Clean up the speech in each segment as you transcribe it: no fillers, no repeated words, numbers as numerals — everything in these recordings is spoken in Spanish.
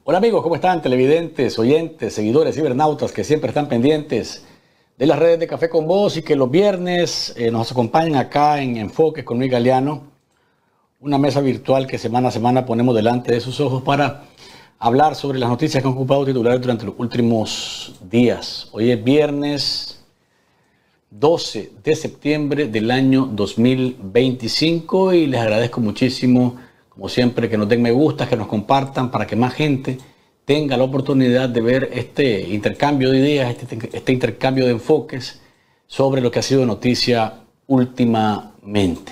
Hola amigos, ¿cómo están? Televidentes, oyentes, seguidores, cibernautas que siempre están pendientes de las redes de Café con Voz y que los viernes nos acompañan acá en Enfoques con Luis Galeano, una mesa virtual que semana a semana ponemos delante de sus ojos para hablar sobre las noticias que han ocupado titulares durante los últimos días. Hoy es viernes 12 de septiembre del año 2025 y les agradezco muchísimo, como siempre, que nos den me gusta, que nos compartan para que más gente tenga la oportunidad de ver este intercambio de ideas, este intercambio de enfoques sobre lo que ha sido noticia últimamente.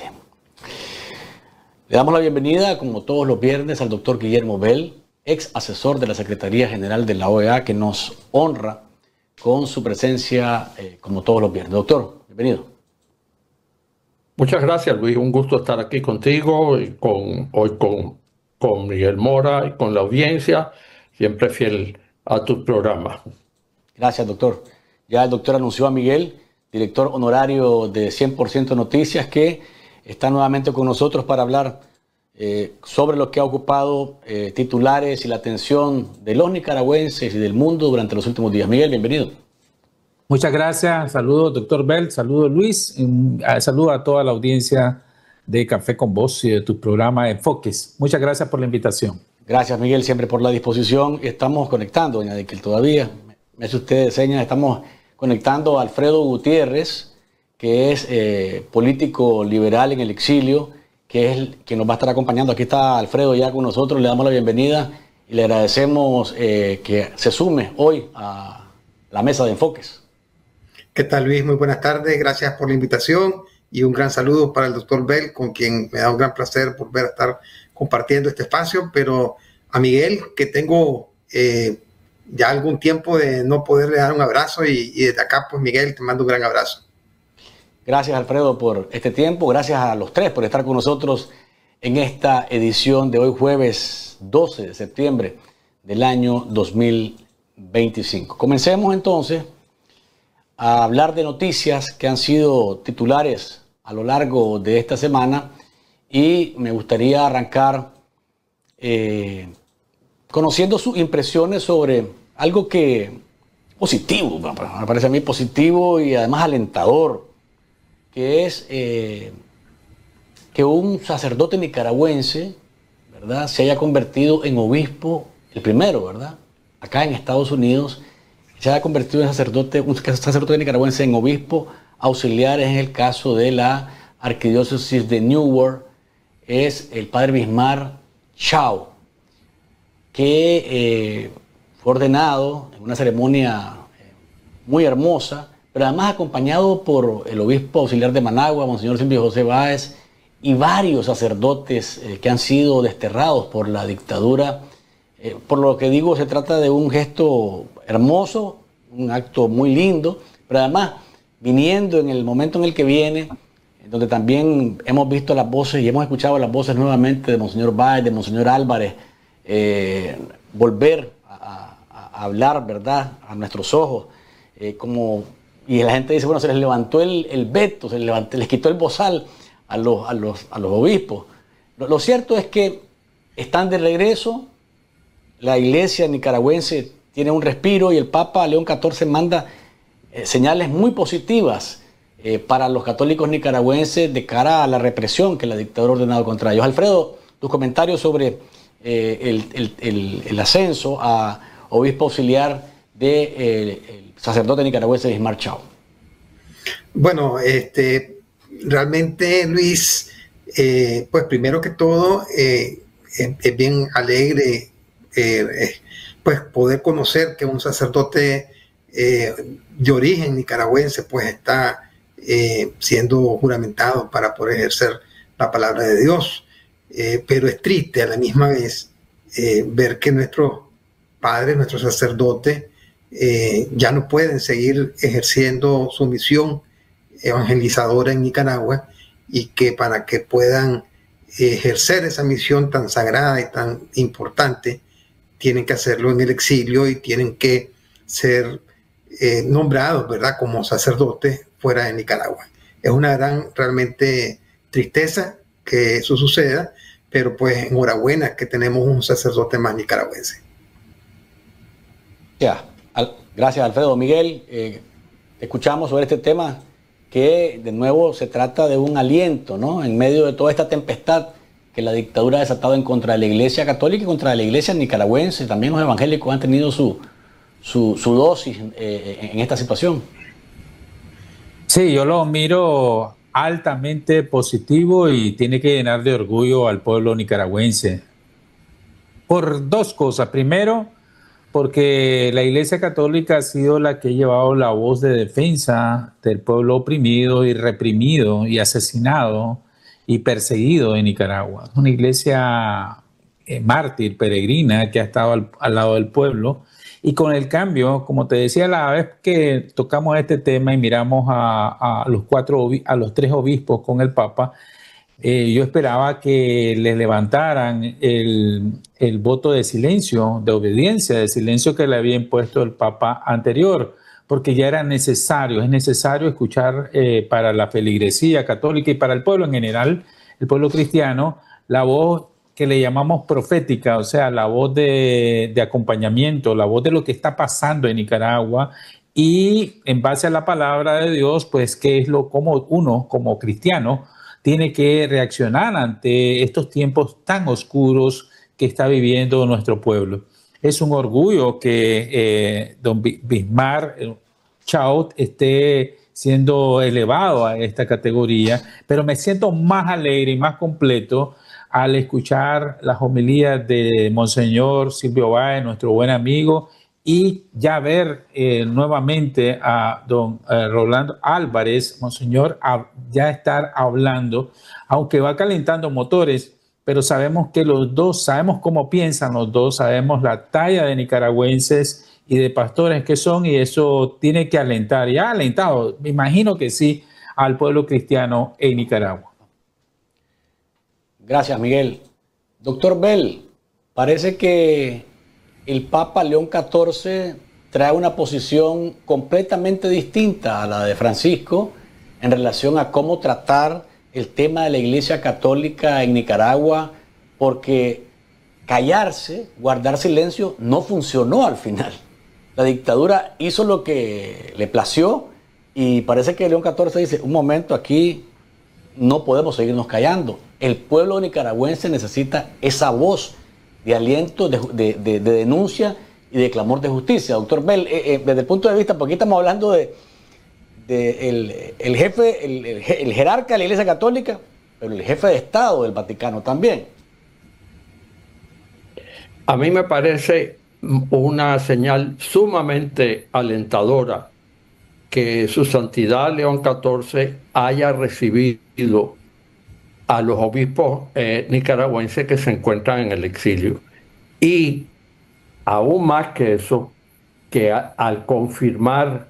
Le damos la bienvenida, como todos los viernes, al doctor Guillermo Bell, ex asesor de la Secretaría General de la OEA, que nos honra con su presencia como todos los viernes. Doctor, bienvenido. Muchas gracias, Luis. Un gusto estar aquí contigo y hoy con Miguel Mora y con la audiencia, siempre fiel a tu programa. Gracias, doctor. Ya el doctor anunció a Miguel, director honorario de 100% Noticias, que está nuevamente con nosotros para hablar sobre lo que ha ocupado titulares y la atención de los nicaragüenses y del mundo durante los últimos días. Miguel, bienvenido. Muchas gracias. Saludos, doctor Bell. Saludos, Luis. Saludos a toda la audiencia de Café con Voz y de tu programa Enfoques. Muchas gracias por la invitación. Gracias, Miguel, siempre por la disposición. Estamos conectando, doña Diquel, todavía. Me hace usted señas. Estamos conectando a Alfredo Gutiérrez, que es político liberal en el exilio, que es el que nos va a estar acompañando. Aquí está Alfredo ya con nosotros. Le damos la bienvenida y le agradecemos que se sume hoy a la mesa de Enfoques. ¿Qué tal, Luis? Muy buenas tardes. Gracias por la invitación y un gran saludo para el doctor Bell, con quien me da un gran placer volver a estar compartiendo este espacio, pero a Miguel, que tengo ya algún tiempo de no poderle dar un abrazo y desde acá, pues Miguel, te mando un gran abrazo. Gracias, Alfredo, por este tiempo. Gracias a los tres por estar con nosotros en esta edición de hoy, jueves 12 de septiembre del año 2025. Comencemos entonces a hablar de noticias que han sido titulares a lo largo de esta semana y me gustaría arrancar conociendo sus impresiones sobre algo que positivo, me parece a mí positivo y además alentador, que es que un sacerdote nicaragüense, ¿verdad?, se haya convertido en obispo, el primero, ¿verdad?, acá en Estados Unidos, se haya convertido en un sacerdote nicaragüense en obispo auxiliar. En el caso de la arquidiócesis de Newark, es el padre Bismar Chao, que fue ordenado en una ceremonia muy hermosa, pero además acompañado por el obispo auxiliar de Managua, Monseñor Silvio José Báez, y varios sacerdotes que han sido desterrados por la dictadura. Por lo que digo, se trata de un gesto hermoso, un acto muy lindo, pero además viniendo en el momento en el que viene, donde también hemos visto las voces y hemos escuchado las voces nuevamente de Monseñor Báez, de Monseñor Álvarez, volver a hablar, ¿verdad?, a nuestros ojos, y la gente dice, bueno, se les levantó el veto, les quitó el bozal a los obispos. Lo cierto es que están de regreso. La iglesia nicaragüense tiene un respiro y el Papa León XIV manda señales muy positivas para los católicos nicaragüenses de cara a la represión que la dictadura ha ordenado contra ellos. Alfredo, tus comentarios sobre el ascenso a obispo auxiliar del sacerdote nicaragüense Bismar Chao. Bueno, realmente, Luis, pues primero que todo, es bien alegre pues poder conocer que un sacerdote de origen nicaragüense pues está siendo juramentado para poder ejercer la palabra de Dios, pero es triste a la misma vez ver que nuestros padres, nuestros sacerdotes ya no pueden seguir ejerciendo su misión evangelizadora en Nicaragua, y que para que puedan ejercer esa misión tan sagrada y tan importante tienen que hacerlo en el exilio y tienen que ser nombrados, ¿verdad?, como sacerdotes fuera de Nicaragua. Es una gran realmente tristeza que eso suceda, pero pues enhorabuena que tenemos un sacerdote más nicaragüense. Gracias, Alfredo. Miguel, te escuchamos sobre este tema que de nuevo se trata de un aliento, ¿no? En medio de toda esta tempestad que la dictadura ha desatado en contra de la Iglesia Católica y contra la Iglesia nicaragüense. También los evangélicos han tenido su dosis en esta situación. Sí, yo lo miro altamente positivo y tiene que llenar de orgullo al pueblo nicaragüense. Por dos cosas. Primero, porque la Iglesia Católica ha sido la que ha llevado la voz de defensa del pueblo oprimido y reprimido y asesinado y perseguido en Nicaragua. Es una iglesia mártir, peregrina, que ha estado al lado del pueblo. Y con el cambio, como te decía, la vez que tocamos este tema y miramos a los tres obispos con el Papa, yo esperaba que les levantaran el voto de silencio, de obediencia, de silencio que le había impuesto el Papa anterior, porque ya era necesario, es necesario escuchar para la feligresía católica y para el pueblo en general, el pueblo cristiano, la voz que le llamamos profética, o sea, la voz de acompañamiento, la voz de lo que está pasando en Nicaragua y en base a la palabra de Dios, pues qué es como uno como cristiano tiene que reaccionar ante estos tiempos tan oscuros que está viviendo nuestro pueblo. Es un orgullo que don Bismarck Chaut esté siendo elevado a esta categoría, pero me siento más alegre y más completo al escuchar las homilías de Monseñor Silvio Báez, nuestro buen amigo, y ya ver nuevamente a don Rolando Álvarez, Monseñor, ya estar hablando, aunque va calentando motores, pero sabemos que los dos, sabemos cómo piensan los dos, sabemos la talla de nicaragüenses y de pastores que son, y eso tiene que alentar, y ha alentado, me imagino que sí, al pueblo cristiano en Nicaragua. Gracias, Miguel. Doctor Bell, parece que el Papa León XIV trae una posición completamente distinta a la de Francisco en relación a cómo tratar el tema de la Iglesia Católica en Nicaragua, porque callarse, guardar silencio, no funcionó al final. La dictadura hizo lo que le plació y parece que León XIV dice, un momento, aquí no podemos seguirnos callando. El pueblo nicaragüense necesita esa voz de aliento, de denuncia y de clamor de justicia. Doctor Bell, desde el punto de vista, porque aquí estamos hablando el jefe, el jerarca de la Iglesia Católica, pero el jefe de Estado del Vaticano también. A mí me parece una señal sumamente alentadora que su santidad León XIV haya recibido a los obispos nicaragüenses que se encuentran en el exilio. Y aún más que eso, que al confirmar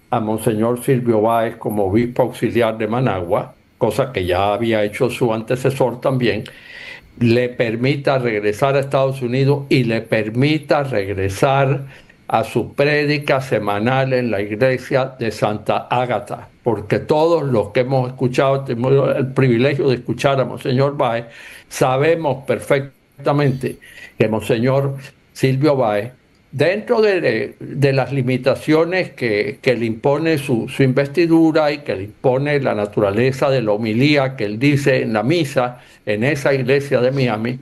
a Monseñor Silvio Báez como obispo auxiliar de Managua, cosa que ya había hecho su antecesor también, le permita regresar a Estados Unidos y le permita regresar a su prédica semanal en la iglesia de Santa Ágata, porque todos los que hemos escuchado, tenemos el privilegio de escuchar a Monseñor Báez, sabemos perfectamente que Monseñor Silvio Báez, dentro de las limitaciones que le impone su investidura y que le impone la naturaleza de la homilía que él dice en la misa en esa iglesia de Miami,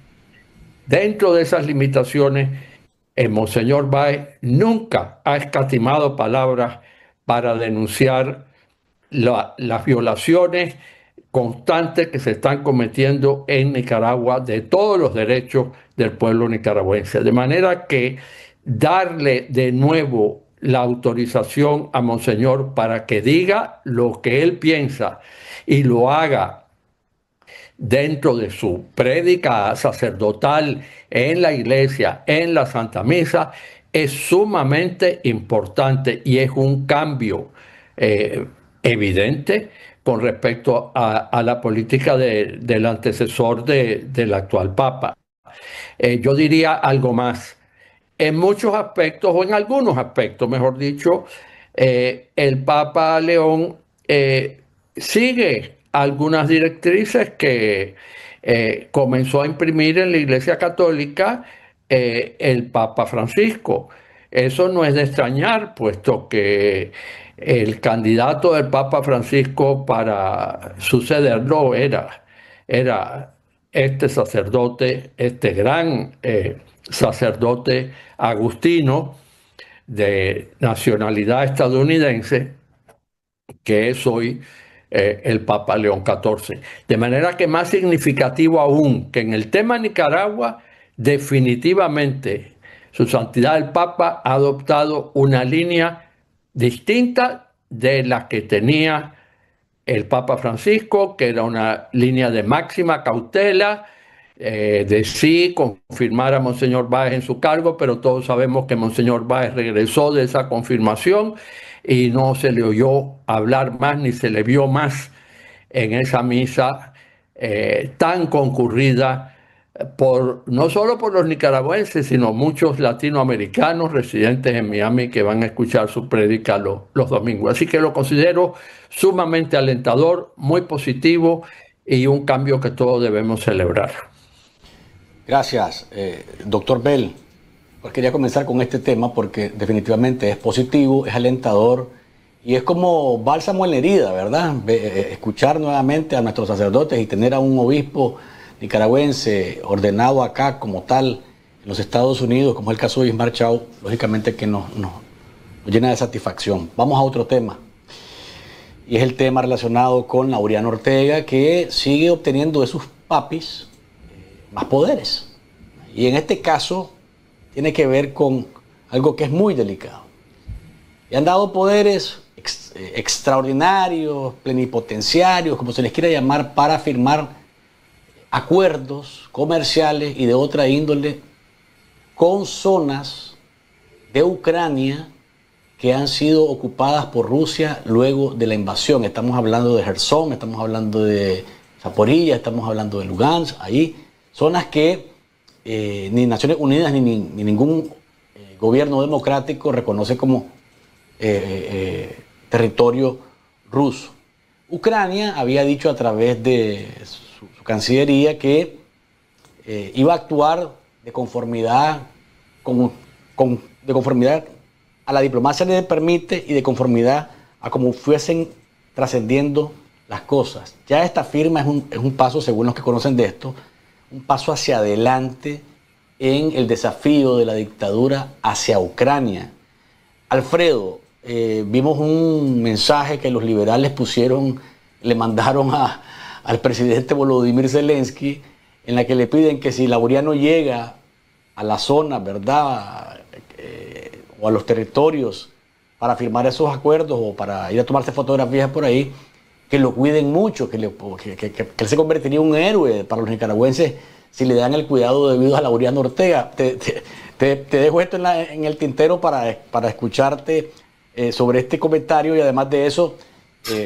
dentro de esas limitaciones, el Monseñor Báez nunca ha escatimado palabras para denunciar las violaciones constantes que se están cometiendo en Nicaragua de todos los derechos del pueblo nicaragüense. De manera que darle de nuevo la autorización a Monseñor para que diga lo que él piensa y lo haga dentro de su prédica sacerdotal en la iglesia, en la Santa Misa, es sumamente importante y es un cambio evidente con respecto a la política del antecesor del actual Papa. Yo diría algo más. En muchos aspectos, o en algunos aspectos, mejor dicho, el Papa León sigue algunas directrices que comenzó a imprimir en la Iglesia Católica el Papa Francisco. eso no es de extrañar, puesto que el candidato del Papa Francisco para sucederlo era este sacerdote, este gran sacerdote agustino de nacionalidad estadounidense, que es hoy el Papa León XIV. De manera que más significativo aún que en el tema Nicaragua, definitivamente su santidad el Papa ha adoptado una línea distinta de la que tenía el Papa Francisco, que era una línea de máxima cautela, de sí confirmar a Monseñor Báez en su cargo, pero todos sabemos que Monseñor Báez regresó de esa confirmación y no se le oyó hablar más ni se le vio más en esa misa tan concurrida no solo por los nicaragüenses, sino muchos latinoamericanos residentes en Miami que van a escuchar su prédica los domingos. Así que lo considero sumamente alentador, muy positivo y un cambio que todos debemos celebrar. Gracias, doctor Bell. Pues quería comenzar con este tema porque definitivamente es positivo, es alentador y es como bálsamo en la herida, ¿verdad? Escuchar nuevamente a nuestros sacerdotes y tener a un obispo nicaragüense ordenado acá como tal en los Estados Unidos, como es el caso de Ismar Chao, lógicamente que nos llena de satisfacción. Vamos a otro tema. Y es el tema relacionado con Laureano Ortega, que sigue obteniendo de sus papis más poderes. Y en este caso tiene que ver con algo que es muy delicado. Le han dado poderes extraordinarios, plenipotenciarios, como se les quiera llamar, para firmar acuerdos comerciales y de otra índole con zonas de Ucrania que han sido ocupadas por Rusia luego de la invasión. Estamos hablando de Jersón, estamos hablando de Zaporilla, estamos hablando de Lugansk, ahí zonas que ni Naciones Unidas ni ningún gobierno democrático reconoce como territorio ruso. Ucrania había dicho a través de su Cancillería que iba a actuar de conformidad de conformidad a la diplomacia le permite y de conformidad a cómo fuesen trascendiendo las cosas. Ya esta firma es un paso, según los que conocen de esto, un paso hacia adelante en el desafío de la dictadura hacia Ucrania. Alfredo, vimos un mensaje que los liberales le mandaron al presidente Volodymyr Zelensky, en la que le piden que si Laureano llega a la zona, ¿verdad?, o a los territorios para firmar esos acuerdos o para ir a tomarse fotografías por ahí, que lo cuiden mucho, que él se convertiría en un héroe para los nicaragüenses si le dan el cuidado debido a Laureano Ortega. Te dejo esto en el tintero para escucharte sobre este comentario y además de eso,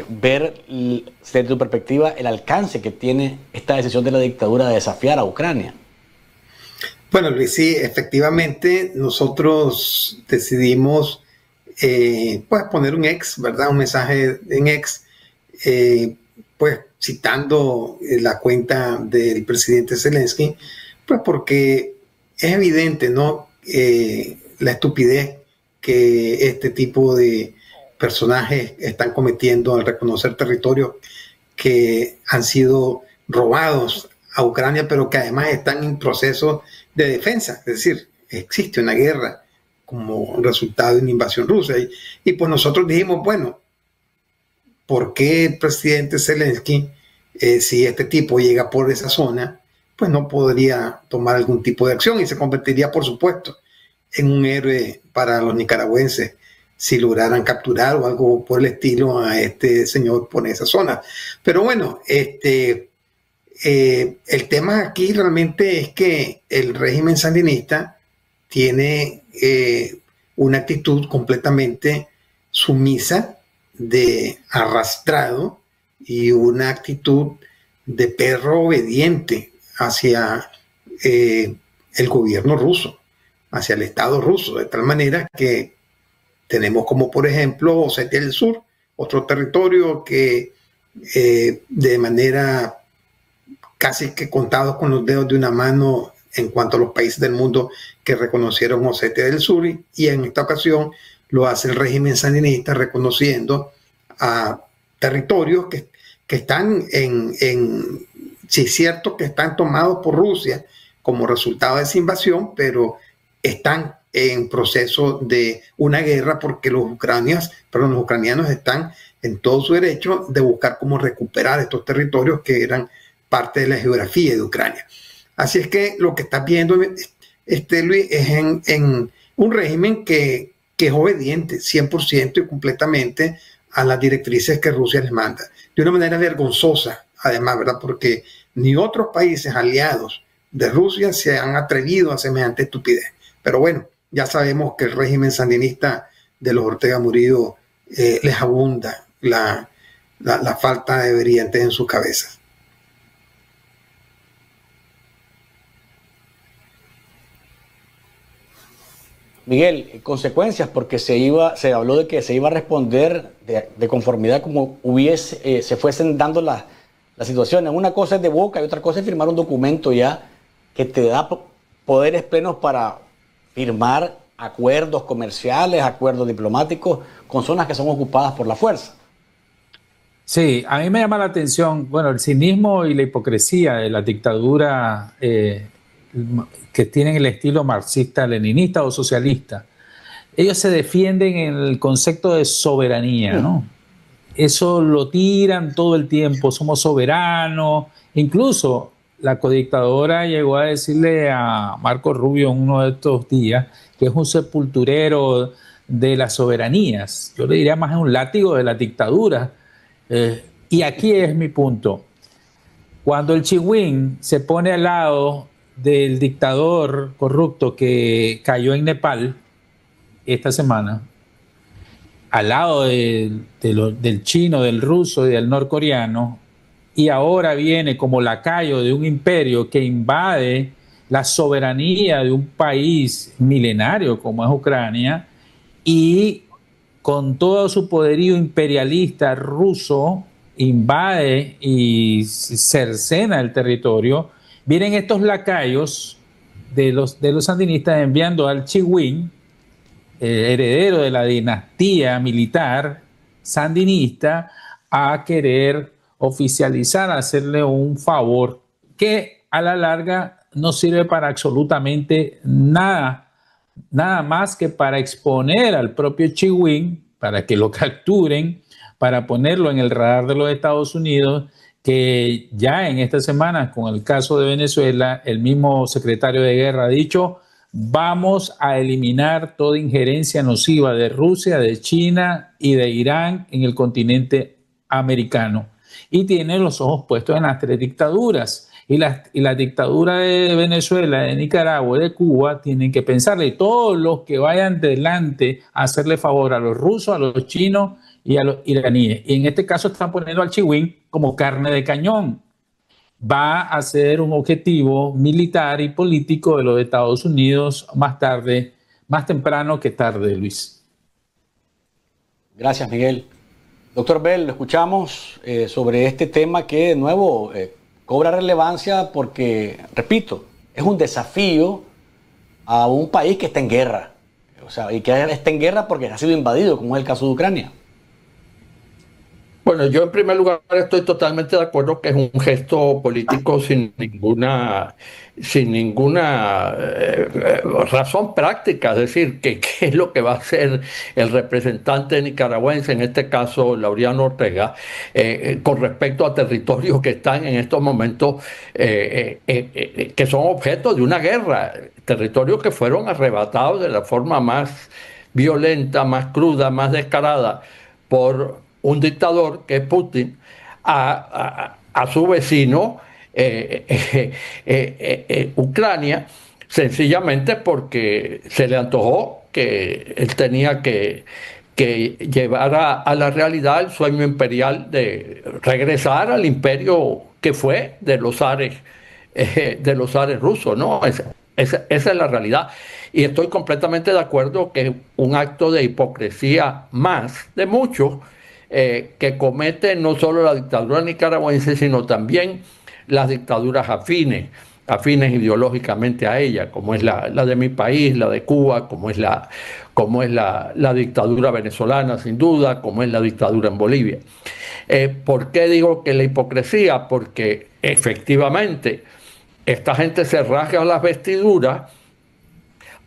ver desde tu perspectiva el alcance que tiene esta decisión de la dictadura de desafiar a Ucrania. Bueno, Luis, sí, efectivamente nosotros decidimos pues poner un ex, ¿verdad? Un mensaje en ex, pues citando la cuenta del presidente Zelensky, pues porque es evidente, ¿no? La estupidez que este tipo de personajes están cometiendo al reconocer territorios que han sido robados a Ucrania, pero que además están en proceso de defensa, es decir, existe una guerra como resultado de una invasión rusa. Y pues nosotros dijimos, bueno, ¿por qué el presidente Zelensky, si este tipo llega por esa zona, pues no podría tomar algún tipo de acción y se convertiría, por supuesto, en un héroe para los nicaragüenses si lograran capturar o algo por el estilo a este señor por esa zona? Pero bueno, el tema aquí realmente es que el régimen sandinista tiene una actitud completamente sumisa, de arrastrado, y una actitud de perro obediente hacia el gobierno ruso, hacia el Estado ruso, de tal manera que tenemos como por ejemplo Osetia del Sur, otro territorio que de manera casi que contados con los dedos de una mano en cuanto a los países del mundo que reconocieron Osetia del Sur, y en esta ocasión lo hace el régimen sandinista reconociendo a territorios que están sí es cierto que están tomados por Rusia como resultado de esa invasión, pero están en proceso de una guerra porque los ucranianos están en todo su derecho de buscar cómo recuperar estos territorios que eran parte de la geografía de Ucrania. Así es que lo que estás viendo, Luis, es en un régimen que es obediente 100% y completamente a las directrices que Rusia les manda. De una manera vergonzosa, además, ¿verdad? Porque ni otros países aliados de Rusia se han atrevido a semejante estupidez. Pero bueno, ya sabemos que el régimen sandinista de los Ortega Murillo les abunda la falta de brillantez en sus cabezas. Miguel, consecuencias, porque se habló de que se iba a responder de conformidad como se fuesen dando las situaciones. Una cosa es de boca y otra cosa es firmar un documento ya que te da poderes plenos para firmar acuerdos comerciales, acuerdos diplomáticos con zonas que son ocupadas por la fuerza. Sí, a mí me llama la atención, bueno, el cinismo y la hipocresía de la dictadura que tienen el estilo marxista-leninista o socialista. Ellos se defienden en el concepto de soberanía, ¿no? Eso lo tiran todo el tiempo, somos soberanos. Incluso la codictadora llegó a decirle a Marco Rubio en uno de estos días que es un sepulturero de las soberanías. Yo le diría más un látigo de la dictadura. Y aquí es mi punto. Cuando el Chiwin se pone al lado del dictador corrupto que cayó en Nepal esta semana, al lado del chino, del ruso y del norcoreano, y ahora viene como lacayo de un imperio que invade la soberanía de un país milenario como es Ucrania, y con todo su poderío imperialista ruso invade y cercena el territorio. Vienen estos lacayos de los sandinistas enviando al Chiwin, heredero de la dinastía militar sandinista, a querer oficializar, hacerle un favor que a la larga no sirve para absolutamente nada más que para exponer al propio Chiwin, para que lo capturen, para ponerlo en el radar de los Estados Unidos, que ya en esta semana, con el caso de Venezuela, el mismo secretario de Guerra ha dicho: vamos a eliminar toda injerencia nociva de Rusia, de China y de Irán en el continente americano. Y tiene los ojos puestos en las tres dictaduras. Y la dictadura de Venezuela, de Nicaragua, de Cuba, tienen que pensarle. Y todos los que vayan delante a hacerle favor a los rusos, a los chinos y a los iraníes. Y en este caso están poniendo al Chiwin como carne de cañón. Va a ser un objetivo militar y político de los Estados Unidos más temprano que tarde, Luis. Gracias, Miguel. Doctor Bell, lo escuchamos sobre este tema que de nuevo cobra relevancia porque, repito, es un desafío a un país que está en guerra. O sea, y que está en guerra porque ha sido invadido, como es el caso de Ucrania. Bueno, yo en primer lugar estoy totalmente de acuerdo que es un gesto político sin ninguna razón práctica, es decir, que qué es lo que va a hacer el representante nicaragüense, en este caso Laureano Ortega, con respecto a territorios que están en estos momentos, que son objeto de una guerra, territorios que fueron arrebatados de la forma más violenta, más cruda, más descarada por un dictador que es Putin a su vecino Ucrania, sencillamente porque se le antojó que él tenía que llevar a la realidad el sueño imperial de regresar al imperio que fue de los zares rusos, ¿no? Esa es la realidad. Y estoy completamente de acuerdo que es un acto de hipocresía más de muchos que comete no solo la dictadura nicaragüense, sino también las dictaduras afines. afines ideológicamente a ella, como es la de mi país, la de Cuba, como es la dictadura venezolana, sin duda, como es la dictadura en Bolivia. ¿Por qué digo que la hipocresía? Porque efectivamente esta gente se rasga las vestiduras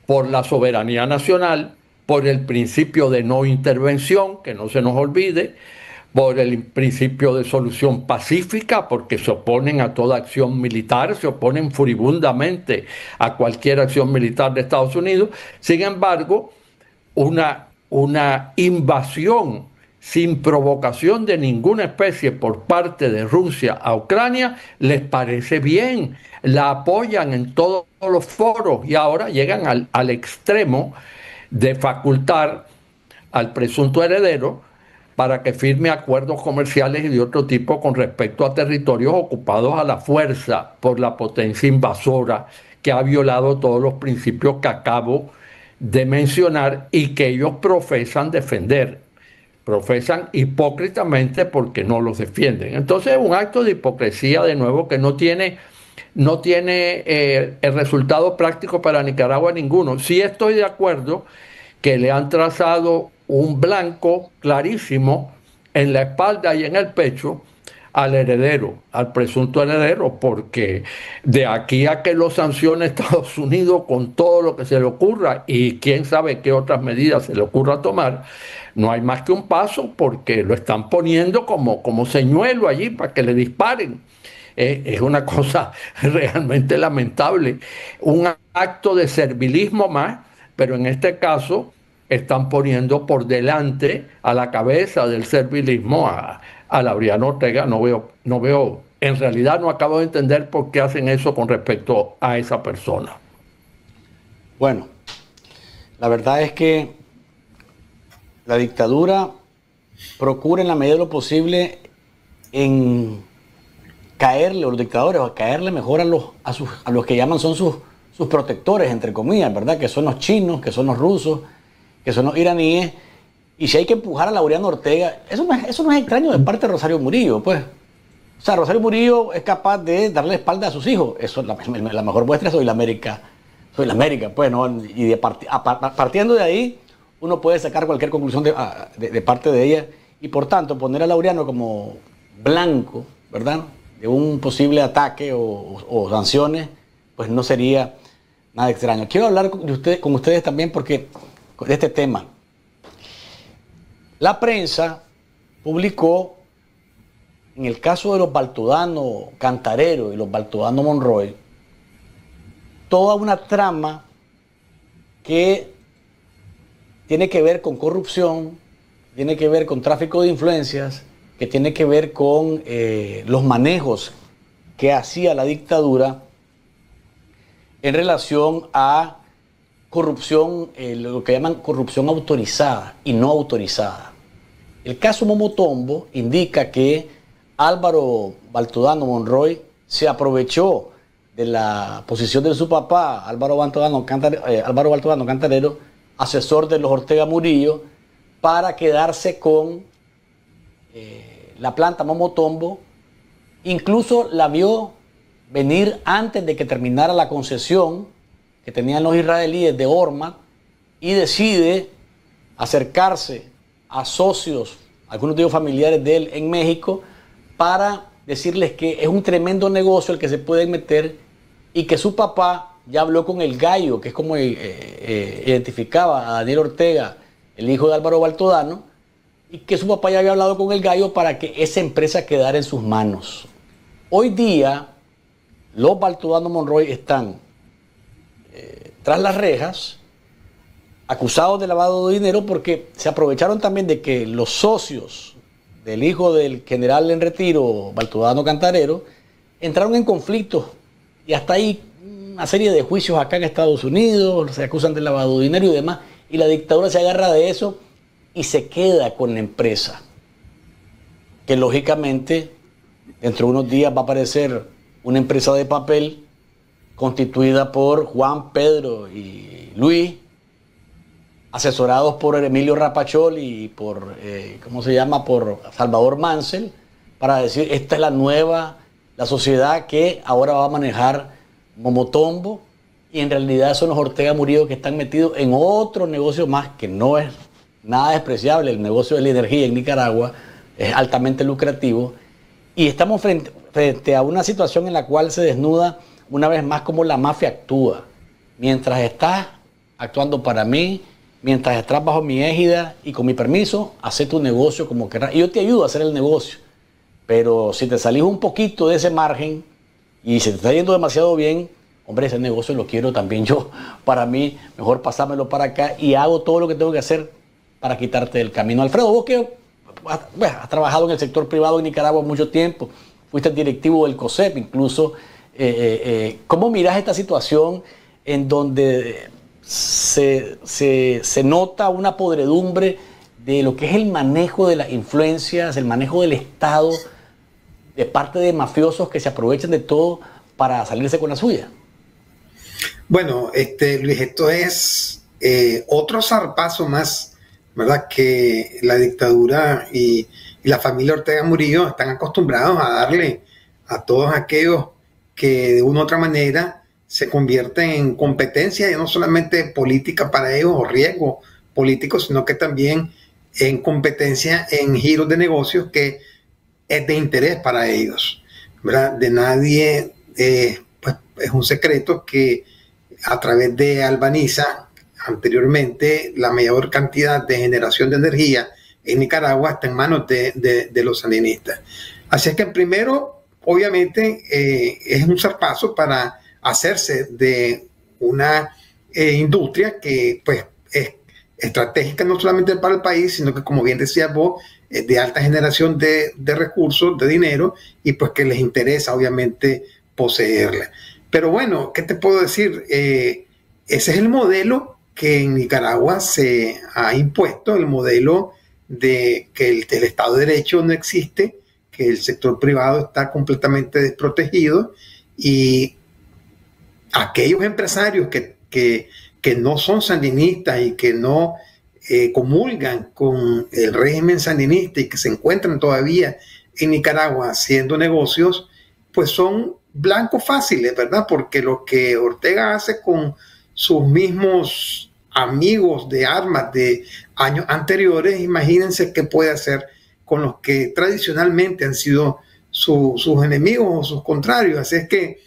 por la soberanía nacional, por el principio de no intervención, que no se nos olvide, por el principio de solución pacífica, porque se oponen a toda acción militar, se oponen furibundamente a cualquier acción militar de Estados Unidos. Sin embargo, una invasión sin provocación de ninguna especie por parte de Rusia a Ucrania les parece bien, la apoyan en todos los foros y ahora llegan al extremo de facultar al presunto heredero para que firme acuerdos comerciales y de otro tipo con respecto a territorios ocupados a la fuerza por la potencia invasora que ha violado todos los principios que acabo de mencionar y que ellos profesan defender. Profesan hipócritamente porque no los defienden. Entonces es un acto de hipocresía, de nuevo, que no tiene el resultado práctico para Nicaragua ninguno. Sí estoy de acuerdo que le han trazado un blanco clarísimo en la espalda y en el pecho al heredero, al presunto heredero, porque de aquí a que lo sancione Estados Unidos con todo lo que se le ocurra y quién sabe qué otras medidas se le ocurra tomar, no hay más que un paso, porque lo están poniendo como señuelo allí para que le disparen. Es una cosa realmente lamentable, un acto de servilismo más, pero en este caso están poniendo por delante a la cabeza del servilismo a Laureano Ortega. No veo, en realidad no acabo de entender por qué hacen eso con respecto a esa persona. Bueno, la verdad es que la dictadura procura en la medida de lo posible en caerle, o los dictadores, o caerle mejor a los que llaman son sus protectores, entre comillas, ¿verdad? Que son los chinos, que son los rusos, que son los iraníes. Y si hay que empujar a Laureano Ortega, eso no es extraño de parte de Rosario Murillo, pues. O sea, Rosario Murillo es capaz de darle espalda a sus hijos. Eso es la mejor muestra, soy la América, pues, ¿no? Y partiendo de ahí, uno puede sacar cualquier conclusión de parte de ella. Y por tanto, poner a Laureano como blanco, ¿verdad?, de un posible ataque o sanciones, pues no sería nada extraño. Quiero hablar con ustedes también de este tema. La prensa publicó, en el caso de los Baltodano Cantarero y los Baltodano Monroy, toda una trama que tiene que ver con corrupción, tiene que ver con tráfico de influencias, que tiene que ver con los manejos que hacía la dictadura en relación a corrupción, lo que llaman corrupción autorizada y no autorizada. El caso Momotombo indica que Álvaro Baltodano Monroy se aprovechó de la posición de su papá, Álvaro Baltodano Cantarero, asesor de los Ortega Murillo, para quedarse con la planta Momotombo. Incluso la vio venir antes de que terminara la concesión que tenían los israelíes de Ormat, y decide acercarse a socios, algunos de ellos familiares de él en México, para decirles que es un tremendo negocio el que se pueden meter y que su papá ya habló con el gallo, que es como identificaba a Daniel Ortega, el hijo de Álvaro Baltodano, y que su papá ya había hablado con el gallo para que esa empresa quedara en sus manos. Hoy día, los Baltodano Monroy están tras las rejas, acusados de lavado de dinero, porque se aprovecharon también de que los socios del hijo del general en retiro, Baltodano Cantarero, entraron en conflictos, y hasta ahí una serie de juicios acá en Estados Unidos, se acusan de lavado de dinero y demás, y la dictadura se agarra de eso y se queda con la empresa, que lógicamente dentro de unos días va a aparecer una empresa de papel constituida por Juan, Pedro y Luis, asesorados por Emilio Rapachol y por, por Salvador Mansell, para decir, esta es la sociedad que ahora va a manejar Momotombo, y en realidad son los Ortega Murillo que están metidos en otro negocio más que no es nada despreciable. El negocio de la energía en Nicaragua es altamente lucrativo y estamos frente a una situación en la cual se desnuda una vez más cómo la mafia actúa. Mientras estás actuando para mí, mientras estás bajo mi égida y con mi permiso, haz tu negocio como querrás. Y yo te ayudo a hacer el negocio. Pero si te salís un poquito de ese margen y se te está yendo demasiado bien, hombre, ese negocio lo quiero también yo para mí, mejor pasármelo para acá y hago todo lo que tengo que hacer para quitarte del camino. Alfredo, vos que has trabajado en el sector privado en Nicaragua mucho tiempo, fuiste directivo del COSEP incluso, ¿cómo mirás esta situación en donde se nota una podredumbre de lo que es el manejo de las influencias, el manejo del Estado, de parte de mafiosos que se aprovechan de todo para salirse con la suya? Bueno, Luis, esto es otro zarpazo más, ¿verdad? Que la dictadura y la familia Ortega Murillo están acostumbrados a darle a todos aquellos que de una u otra manera se convierten en competencia, y no solamente política para ellos o riesgo político, sino que también en competencia en giros de negocios que es de interés para ellos, ¿verdad? De nadie, pues es un secreto que a través de Albaniza, anteriormente, la mayor cantidad de generación de energía en Nicaragua está en manos de los sandinistas. Así es que primero, obviamente, es un zarpazo para hacerse de una industria que pues es estratégica no solamente para el país, sino que, como bien decías vos, de alta generación de recursos, de dinero, y pues que les interesa obviamente poseerla. Pero bueno, ¿qué te puedo decir? Ese es el modelo que en Nicaragua se ha impuesto, el modelo de que el Estado de Derecho no existe, que el sector privado está completamente desprotegido, y aquellos empresarios que no son sandinistas y que no comulgan con el régimen sandinista y que se encuentran todavía en Nicaragua haciendo negocios, pues son blancos fáciles, ¿verdad? Porque lo que Ortega hace con sus mismos amigos de armas de años anteriores, imagínense qué puede hacer con los que tradicionalmente han sido sus enemigos o sus contrarios. Así es que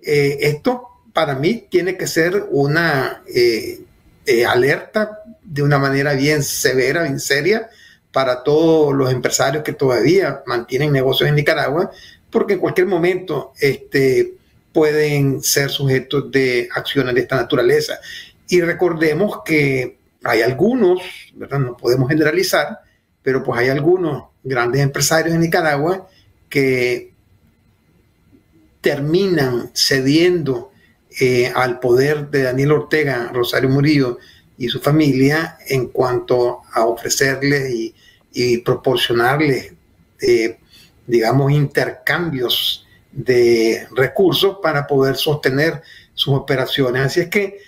esto para mí tiene que ser una alerta de una manera bien severa, bien seria, para todos los empresarios que todavía mantienen negocios en Nicaragua, porque en cualquier momento pueden ser sujetos de acciones de esta naturaleza. Y recordemos que hay algunos, ¿verdad? No podemos generalizar, pero pues hay algunos grandes empresarios en Nicaragua que terminan cediendo al poder de Daniel Ortega, Rosario Murillo y su familia en cuanto a ofrecerles y proporcionarles, digamos, intercambios de recursos para poder sostener sus operaciones. Así es que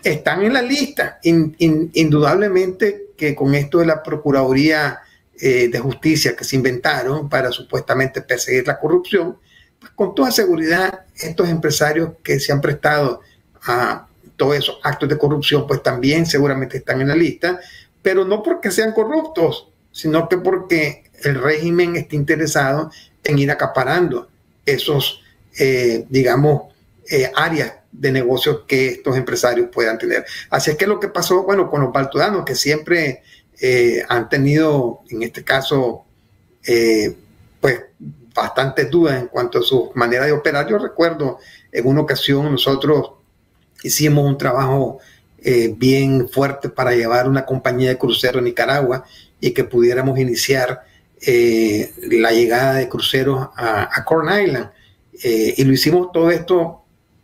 están en la lista. Indudablemente que con esto de la Procuraduría de Justicia que se inventaron para supuestamente perseguir la corrupción, pues con toda seguridad estos empresarios que se han prestado a todos esos actos de corrupción, pues también seguramente están en la lista, pero no porque sean corruptos, sino que porque el régimen está interesado en ir acaparando esos, digamos, áreas de negocios que estos empresarios puedan tener. Así es que lo que pasó, bueno, con los baltudanos, que siempre han tenido, en este caso, pues, bastantes dudas en cuanto a su manera de operar. Yo recuerdo en una ocasión nosotros hicimos un trabajo bien fuerte para llevar una compañía de cruceros a Nicaragua y que pudiéramos iniciar la llegada de cruceros a Corn Island. Y lo hicimos todo esto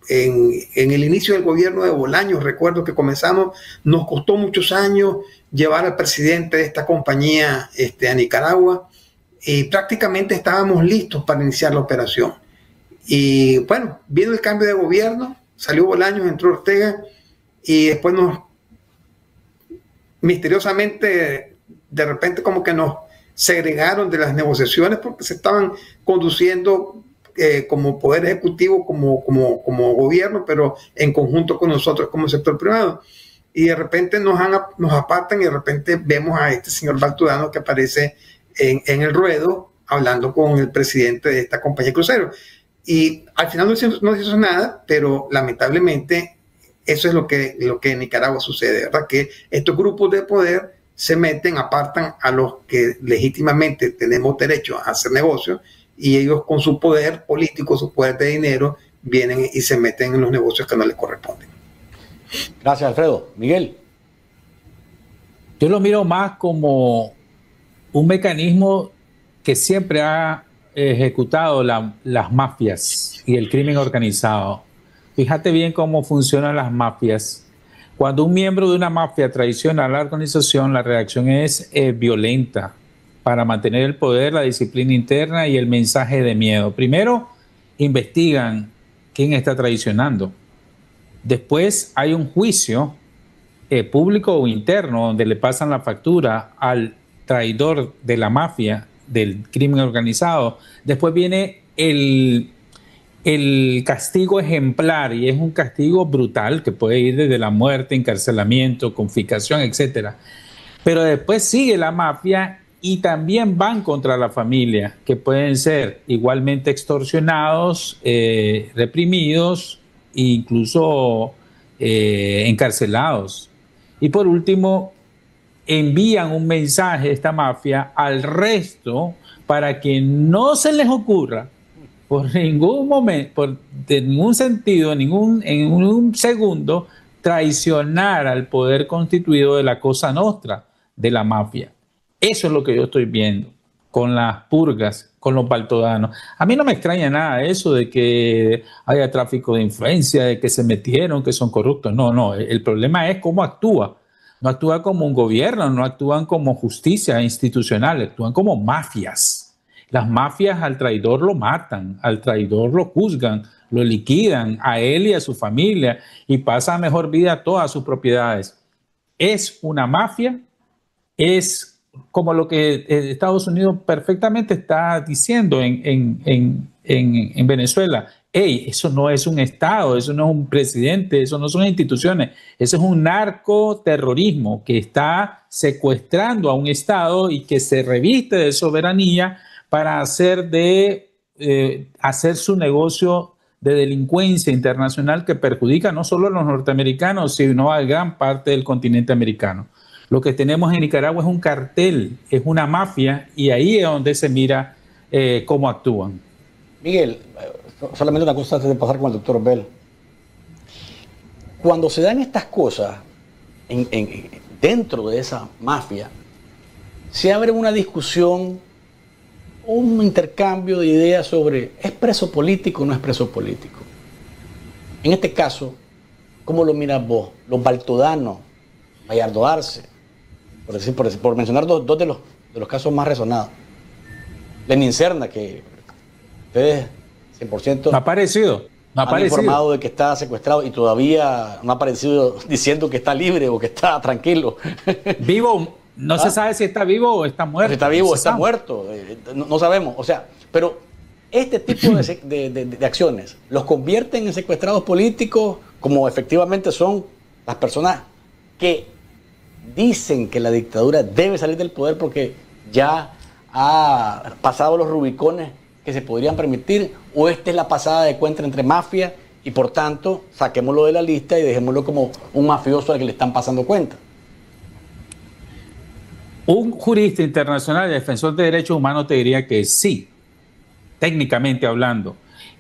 en el inicio del gobierno de Bolaños. Recuerdo que comenzamos, nos costó muchos años llevar al presidente de esta compañía a Nicaragua, y prácticamente estábamos listos para iniciar la operación. Y bueno, vino el cambio de gobierno, salió Bolaños, entró Ortega, y después misteriosamente, de repente como que nos segregaron de las negociaciones porque se estaban conduciendo como poder ejecutivo, como gobierno, pero en conjunto con nosotros como sector privado. Y de repente nos apartan y de repente vemos a este señor Baltodano que aparece en el ruedo hablando con el presidente de esta compañía crucero. Y al final no se hizo nada, pero lamentablemente eso es lo que en Nicaragua sucede, ¿verdad? Que estos grupos de poder se meten, apartan a los que legítimamente tenemos derecho a hacer negocios, y ellos con su poder político, su poder de dinero, vienen y se meten en los negocios que no les corresponden. Gracias, Alfredo. Miguel. Yo lo miro más como un mecanismo que siempre ha ejecutado las mafias y el crimen organizado. Fíjate bien cómo funcionan las mafias. Cuando un miembro de una mafia traiciona a la organización, la reacción es violenta para mantener el poder, la disciplina interna y el mensaje de miedo. Primero, investigan quién está traicionando. Después hay un juicio público o interno donde le pasan la factura al traidor de la mafia, del crimen organizado. Después viene el castigo ejemplar, y es un castigo brutal que puede ir desde la muerte, encarcelamiento, confiscación, etc. Pero después sigue la mafia y también van contra la familia, que pueden ser igualmente extorsionados, reprimidos e incluso encarcelados. Y por último, envían un mensaje, esta mafia, al resto para que no se les ocurra por ningún momento, de ningún sentido, en un segundo, traicionar al poder constituido de la Cosa Nostra, de la mafia. Eso es lo que yo estoy viendo con las purgas, con los baltodanos. A mí no me extraña nada eso de que haya tráfico de influencia, de que se metieron, que son corruptos. No, el problema es cómo actúa. No actúa como un gobierno, no actúan como justicia institucional, actúan como mafias. Las mafias al traidor lo matan, al traidor lo juzgan, lo liquidan a él y a su familia y pasa a mejor vida a todas sus propiedades. Es una mafia, es como lo que Estados Unidos perfectamente está diciendo en Venezuela. Hey, eso no es un Estado, eso no es un presidente, eso no son instituciones, eso es un narcoterrorismo que está secuestrando a un Estado y que se reviste de soberanía para hacer su negocio de delincuencia internacional que perjudica no solo a los norteamericanos, sino a gran parte del continente americano. Lo que tenemos en Nicaragua es un cartel, es una mafia, y ahí es donde se mira cómo actúan. Miguel, solamente una cosa antes de pasar con el doctor Bell. Cuando se dan estas cosas dentro de esa mafia, se abre una discusión, un intercambio de ideas sobre ¿es preso político o no es preso político? En este caso, ¿cómo lo miras vos? Los baltodanos, Bayardo Arce, por mencionar dos de los casos más resonados. Lenin Serna, que ustedes 100% no ha aparecido. Han informado de que está secuestrado y todavía no ha aparecido diciendo que está libre o que está tranquilo. Vivo, no se sabe si está vivo o está muerto. Si está vivo o está muerto, no sabemos. O sea, pero este tipo de acciones los convierten en secuestrados políticos, como efectivamente son las personas que dicen que la dictadura debe salir del poder porque ya ha pasado los rubicones que se podrían permitir, o esta es la pasada de cuenta entre mafia y por tanto saquémoslo de la lista y dejémoslo como un mafioso al que le están pasando cuenta. Un jurista internacional y defensor de derechos humanos te diría que sí, técnicamente hablando.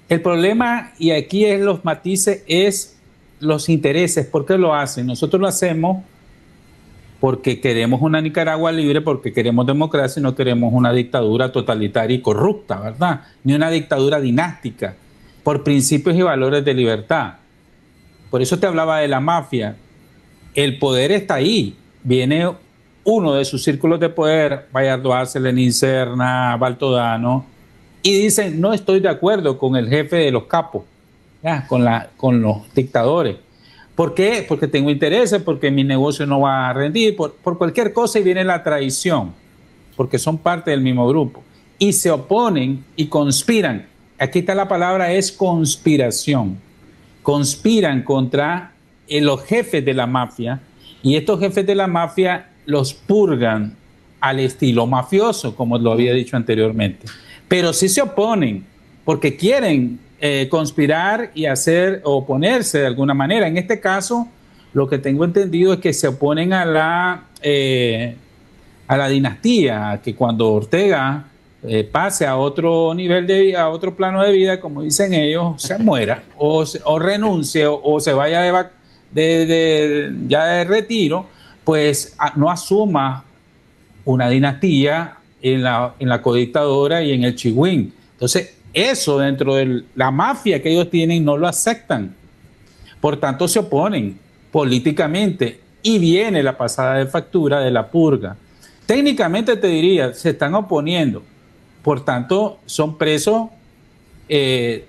El problema, y aquí es los matices, es los intereses. ¿Por qué lo hacen? Nosotros lo hacemos porque queremos una Nicaragua libre, porque queremos democracia y no queremos una dictadura totalitaria y corrupta, ¿verdad? Ni una dictadura dinástica, por principios y valores de libertad. Por eso te hablaba de la mafia. El poder está ahí. Viene uno de sus círculos de poder, Bayardo Arce, Lenin Serna, Baltodano, y dicen, no estoy de acuerdo con el jefe de los capos, ¿ya? Con los dictadores. ¿Por qué? Porque tengo intereses, porque mi negocio no va a rendir, por cualquier cosa, y viene la traición, porque son parte del mismo grupo. Y se oponen y conspiran. aquí está la palabra, es conspiración. Conspiran contra los jefes de la mafia, y estos jefes de la mafia los purgan al estilo mafioso, como lo había dicho anteriormente. Pero sí se oponen porque quieren conspirar y oponerse de alguna manera. En este caso, lo que tengo entendido es que se oponen a la dinastía, que cuando Ortega pase a otro nivel de vida, a otro plano de vida, como dicen ellos, se muera o renuncie o se vaya ya de retiro, pues no asuma una dinastía en la codictadura y en el Chigüín. Entonces, eso dentro de la mafia que ellos tienen no lo aceptan. Por tanto, se oponen políticamente y viene la pasada de factura de la purga. Técnicamente te diría, se están oponiendo. Por tanto, son presos de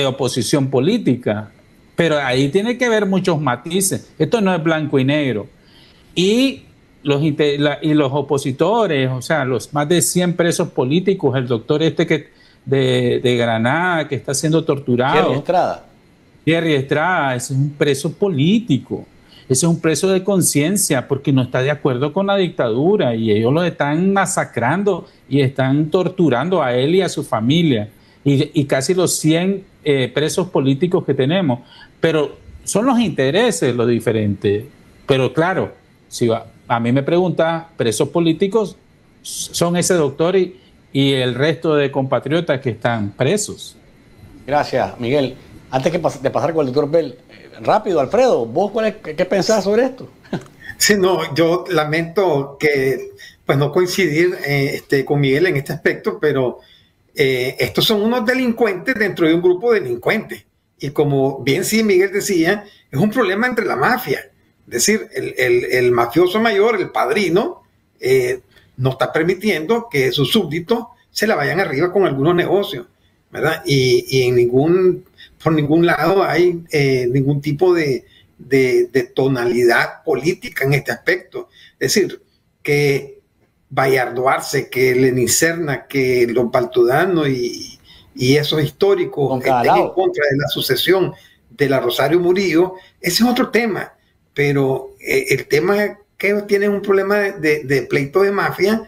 oposición política. Pero ahí tiene que haber muchos matices. Esto no es blanco y negro. Y los opositores, o sea, los más de 100 presos políticos, el doctor de Granada que está siendo torturado. Thierry Estrada, ese es un preso político. Ese es un preso de conciencia porque no está de acuerdo con la dictadura y ellos lo están masacrando y están torturando a él y a su familia y casi los 100 presos políticos que tenemos. Pero son los intereses los diferentes. Pero claro, si a mí me pregunta, presos políticos son ese doctor y el resto de compatriotas que están presos. Gracias, Miguel. Antes de pasar con el doctor Bell, rápido, Alfredo, ¿vos qué pensás sobre esto? Sí, no, yo lamento que pues no coincidir con Miguel en este aspecto, pero estos son unos delincuentes dentro de un grupo de delincuentes. Y como bien sí Miguel decía, es un problema entre la mafia. Es decir, el mafioso mayor, el padrino, no está permitiendo que sus súbditos se la vayan arriba con algunos negocios, ¿verdad? Y por ningún lado hay ningún tipo de tonalidad política en este aspecto. Es decir, que Bayardo Arce, que Lenín Serna, que los Baltudanos y esos históricos estén en contra de la sucesión de la Rosario Murillo, ese es otro tema. Pero el tema es que tienen un problema de pleito de mafia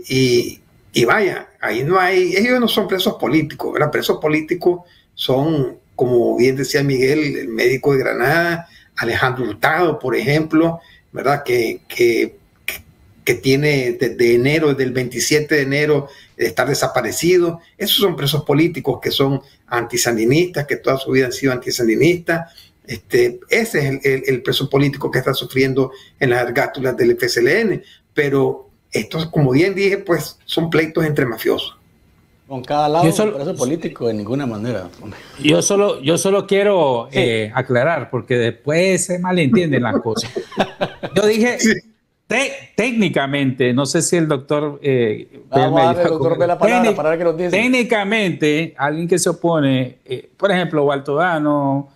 y vaya, ahí no hay, ellos no son presos políticos, ¿verdad? Presos políticos son, como bien decía Miguel, el médico de Granada, Alejandro Hurtado, por ejemplo, ¿verdad? Que tiene desde el 27 de enero, de estar desaparecido. Esos son presos políticos que son antisandinistas, que toda su vida han sido antisandinistas. Ese es el preso político que está sufriendo en las argátulas del FSLN. Pero estos, como bien dije, pues son pleitos entre mafiosos. Con cada lado un preso político de ninguna manera. Yo solo quiero aclarar, porque después se malentienden las cosas. Yo dije, técnicamente, no sé si el doctor... vamos a darle al doctor Bell la palabra para ver qué nos dice. Técnicamente, alguien que se opone, por ejemplo, Baltodano,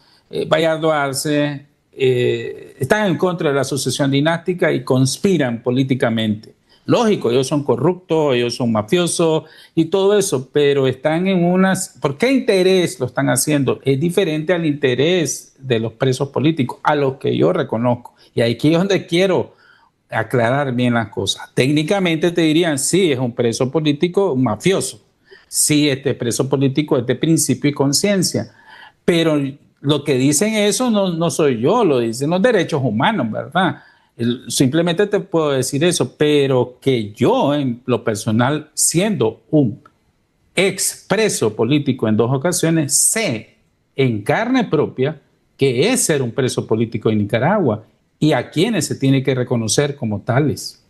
Bayardo Arce, están en contra de la sucesión dinástica y conspiran políticamente. Lógico, ellos son corruptos, ellos son mafiosos y todo eso, pero están en unas... ¿Por qué interés lo están haciendo? Es diferente al interés de los presos políticos, a los que yo reconozco. Y aquí es donde quiero aclarar bien las cosas. Técnicamente te dirían, sí, es un preso político un mafioso. Sí, este preso político es de principio y conciencia. Pero lo que dicen eso no soy yo, lo dicen los derechos humanos, ¿verdad? Simplemente te puedo decir eso, pero que yo en lo personal, siendo un ex preso político en 2 ocasiones, sé en carne propia que es ser un preso político en Nicaragua y a quienes se tiene que reconocer como tales.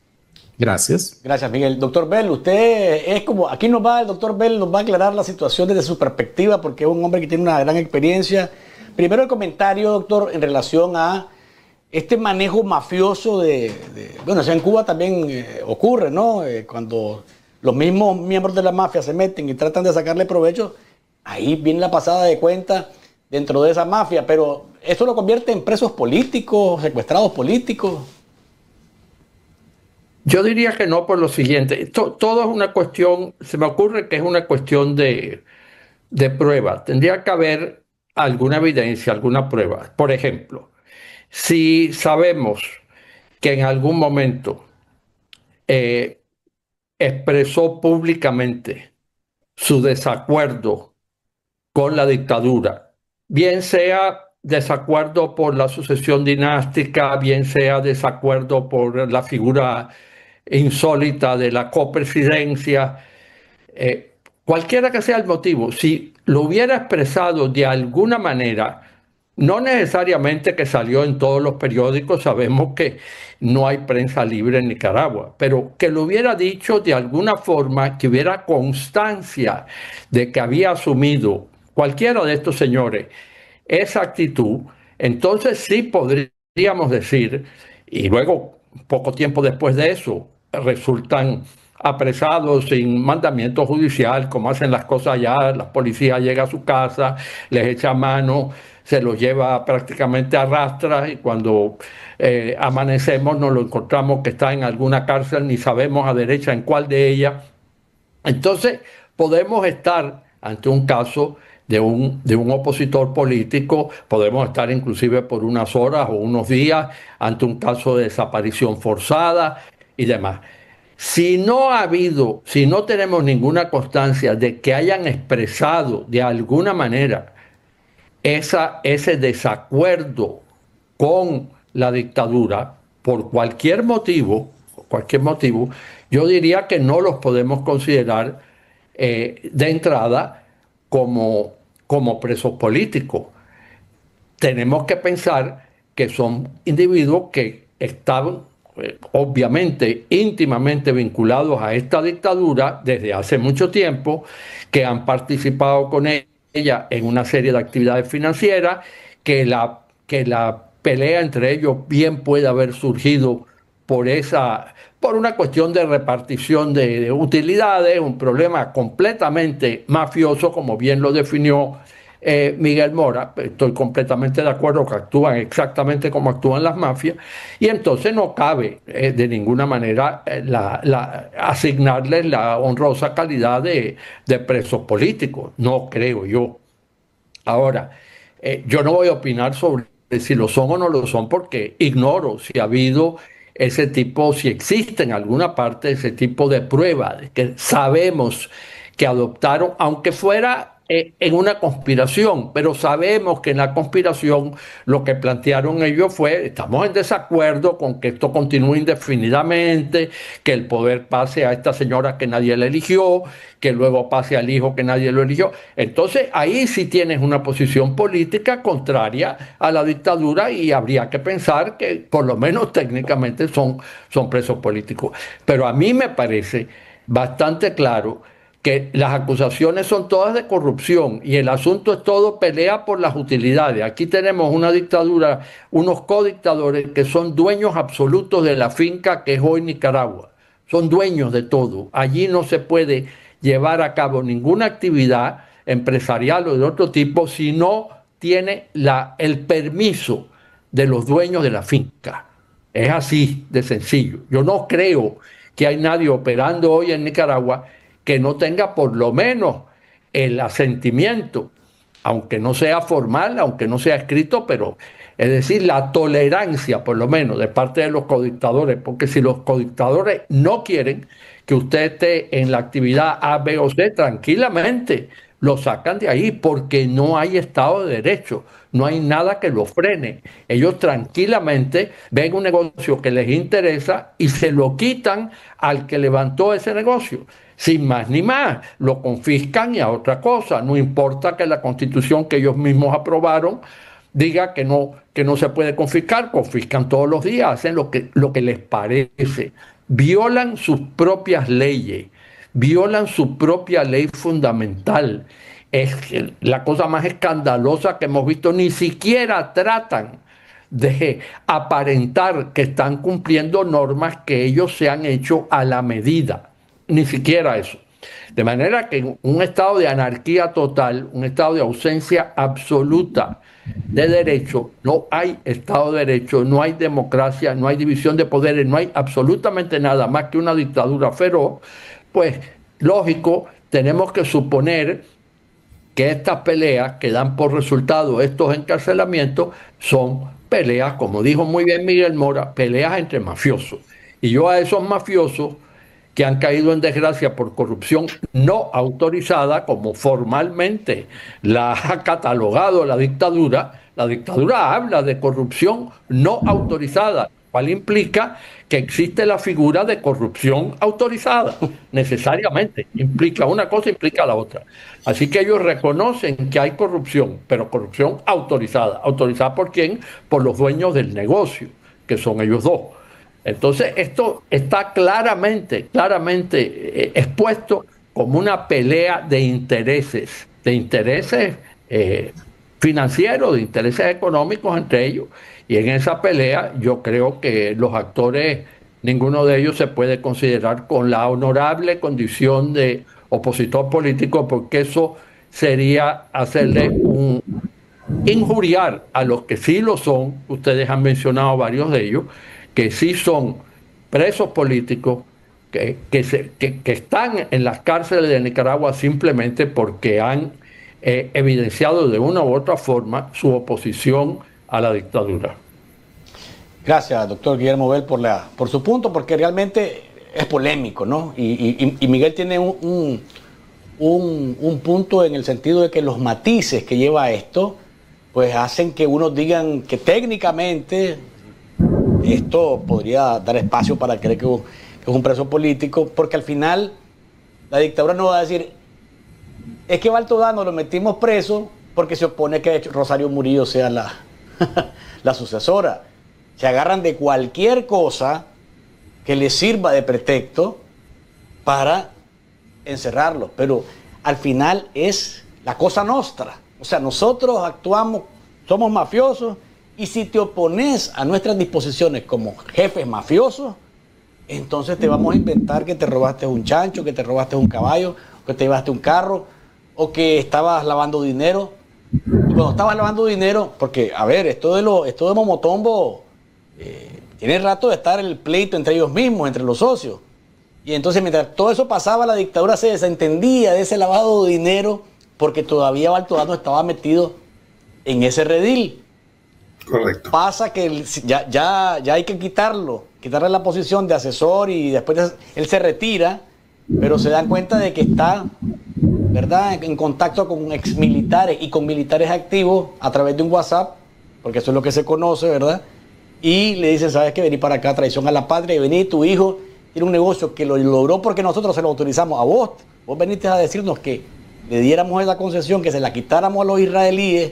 Gracias. Gracias, Miguel. Doctor Bell, usted es como, aquí el doctor Bell nos va a aclarar la situación desde su perspectiva porque es un hombre que tiene una gran experiencia. Primero el comentario, doctor, en relación a este manejo mafioso bueno, en Cuba también ocurre, ¿no? Cuando los mismos miembros de la mafia se meten y tratan de sacarle provecho, ahí viene la pasada de cuenta dentro de esa mafia, pero ¿eso lo convierte en presos políticos, secuestrados políticos? Yo diría que no, por lo siguiente. Todo es una cuestión, se me ocurre que es una cuestión de de prueba, tendría que haber alguna evidencia, alguna prueba. Por ejemplo, si sabemos que en algún momento eh, expresó públicamente su desacuerdo con la dictadura, bien sea desacuerdo por la sucesión dinástica, bien sea desacuerdo por la figura insólita de la copresidencia, cualquiera que sea el motivo, si lo hubiera expresado de alguna manera, no necesariamente que salió en todos los periódicos, sabemos que no hay prensa libre en Nicaragua, pero que lo hubiera dicho de alguna forma, que hubiera constancia de que había asumido cualquiera de estos señores esa actitud, entonces sí podríamos decir, y luego, poco tiempo después de eso, resultan apresados sin mandamiento judicial, como hacen las cosas allá, la policía llega a su casa, les echa mano, se los lleva prácticamente a rastras y cuando amanecemos nos lo encontramos que está en alguna cárcel, ni sabemos a derecha en cuál de ellas. Entonces podemos estar ante un caso de un opositor político, podemos estar inclusive por unas horas o unos días ante un caso de desaparición forzada y demás. Si no ha habido, si no tenemos ninguna constancia de que hayan expresado de alguna manera ese desacuerdo con la dictadura, por cualquier motivo, yo diría que no los podemos considerar de entrada como presos políticos. Tenemos que pensar que son individuos que estaban obviamente íntimamente vinculados a esta dictadura desde hace mucho tiempo, que han participado con ella en una serie de actividades financieras, que la pelea entre ellos bien puede haber surgido por una cuestión de repartición de utilidades, un problema completamente mafioso, como bien lo definió Miguel Mora. Estoy completamente de acuerdo que actúan exactamente como actúan las mafias, y entonces no cabe de ninguna manera asignarles la honrosa calidad de presos políticos, no creo yo. Ahora, yo no voy a opinar sobre si lo son o no lo son, porque ignoro si ha habido ese tipo, si existe en alguna parte ese tipo de prueba, de que sabemos que adoptaron, aunque fuera en una conspiración, pero sabemos que en la conspiración lo que plantearon ellos fue: estamos en desacuerdo con que esto continúe indefinidamente, que el poder pase a esta señora que nadie le eligió, que luego pase al hijo que nadie lo eligió. Entonces ahí sí tienes una posición política contraria a la dictadura y habría que pensar que por lo menos técnicamente son presos políticos. Pero a mí me parece bastante claro que las acusaciones son todas de corrupción y el asunto es todo pelea por las utilidades. Aquí tenemos una dictadura, unos codictadores que son dueños absolutos de la finca que es hoy Nicaragua. Son dueños de todo. Allí no se puede llevar a cabo ninguna actividad empresarial o de otro tipo si no tiene el permiso de los dueños de la finca. Es así de sencillo. Yo no creo que hay nadie operando hoy en Nicaragua que no tenga por lo menos el asentimiento, aunque no sea formal, aunque no sea escrito, pero es decir, la tolerancia por lo menos de parte de los codictadores, porque si los codictadores no quieren que usted esté en la actividad A, B o C, tranquilamente lo sacan de ahí, porque no hay Estado de Derecho, no hay nada que lo frene. Ellos tranquilamente ven un negocio que les interesa y se lo quitan al que levantó ese negocio. Sin más ni más, lo confiscan y a otra cosa. No importa que la Constitución que ellos mismos aprobaron diga que no se puede confiscar, confiscan todos los días, hacen lo que les parece, violan sus propias leyes, violan su propia ley fundamental. Es la cosa más escandalosa que hemos visto. Ni siquiera tratan de aparentar que están cumpliendo normas que ellos se han hecho a la medida. Ni siquiera eso. De manera que en un estado de anarquía total, un estado de ausencia absoluta de derecho, no hay Estado de Derecho, no hay democracia, no hay división de poderes, no hay absolutamente nada más que una dictadura feroz. Pues lógico, tenemos que suponer que estas peleas que dan por resultado estos encarcelamientos son peleas, como dijo muy bien Miguel Mora, peleas entre mafiosos. Y yo a esos mafiosos que han caído en desgracia por corrupción no autorizada, como formalmente la ha catalogado la dictadura habla de corrupción no autorizada, cual implica que existe la figura de corrupción autorizada, necesariamente. Implica una cosa, implica la otra. Así que ellos reconocen que hay corrupción, pero corrupción autorizada. ¿Autorizada por quién? Por los dueños del negocio, que son ellos dos. Entonces, esto está claramente expuesto como una pelea de intereses financieros, de intereses económicos entre ellos. Y en esa pelea yo creo que los actores, ninguno de ellos se puede considerar con la honorable condición de opositor político, porque eso sería hacerle injuriar a los que sí lo son. Ustedes han mencionado varios de ellos, que sí son presos políticos, que están en las cárceles de Nicaragua simplemente porque han evidenciado de una u otra forma su oposición a la dictadura. Gracias, doctor Guillermo Bell, por su punto, porque realmente es polémico, ¿no? Y Miguel tiene un punto en el sentido de que los matices que lleva esto, pues hacen que unos digan que técnicamente esto podría dar espacio para creer que es un preso político, porque al final la dictadura no va a decir, es que Baltodano lo metimos preso porque se opone a que Rosario Murillo sea la sucesora. Se agarran de cualquier cosa que les sirva de pretexto para encerrarlo, pero al final es la cosa nostra. O sea, nosotros actuamos, somos mafiosos, y si te opones a nuestras disposiciones como jefes mafiosos, entonces te vamos a inventar que te robaste un chancho, que te robaste un caballo, que te llevaste un carro, o que estabas lavando dinero. Y cuando estabas lavando dinero, porque, a ver, esto de Momotombo tiene rato de estar el pleito entre ellos mismos, entre los socios. Y entonces, mientras todo eso pasaba, la dictadura se desentendía de ese lavado de dinero, porque todavía Baltodano estaba metido en ese redil. Correcto. Pasa que ya hay que quitarle la posición de asesor, y después él se retira, pero se dan cuenta de que está, ¿verdad?, en contacto con exmilitares y con militares activos a través de un WhatsApp, porque eso es lo que se conoce, ¿verdad? Y le dicen, ¿sabes qué? Vení para acá, traición a la patria, y vení, tu hijo tiene un negocio que lo logró porque nosotros se lo autorizamos a vos. Vos veniste a decirnos que le diéramos esa concesión, que se la quitáramos a los israelíes,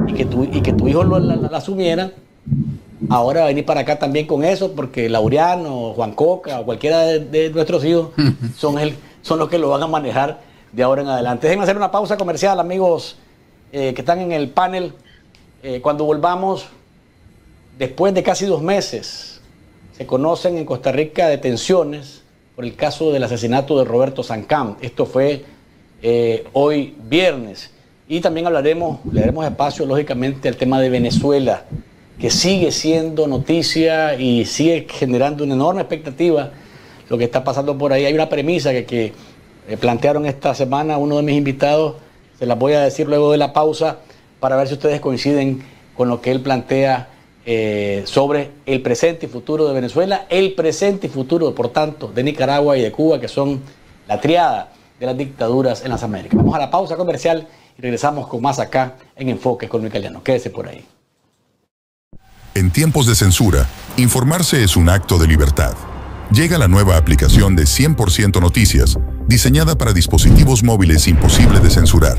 y que tu hijo la asumiera. Ahora va a venir para acá también con eso, porque Laureano, Juan Coca o cualquiera de nuestros hijos son los que lo van a manejar de ahora en adelante. Déjenme hacer una pausa comercial, amigos que están en el panel. Cuando volvamos, después de casi 2 meses, se conocen en Costa Rica detenciones por el caso del asesinato de Roberto Sancam. Esto fue hoy viernes. Y también le daremos espacio, lógicamente, al tema de Venezuela, que sigue siendo noticia y sigue generando una enorme expectativa lo que está pasando por ahí. Hay una premisa que plantearon esta semana uno de mis invitados, se las voy a decir luego de la pausa, para ver si ustedes coinciden con lo que él plantea sobre el presente y futuro de Venezuela, el presente y futuro, por tanto, de Nicaragua y de Cuba, que son la triada de las dictaduras en las Américas. Vamos a la pausa comercial y regresamos con más acá en Enfoques con Luis Galeano. Quédese por ahí. En tiempos de censura, informarse es un acto de libertad. Llega la nueva aplicación de 100% Noticias, diseñada para dispositivos móviles imposible de censurar.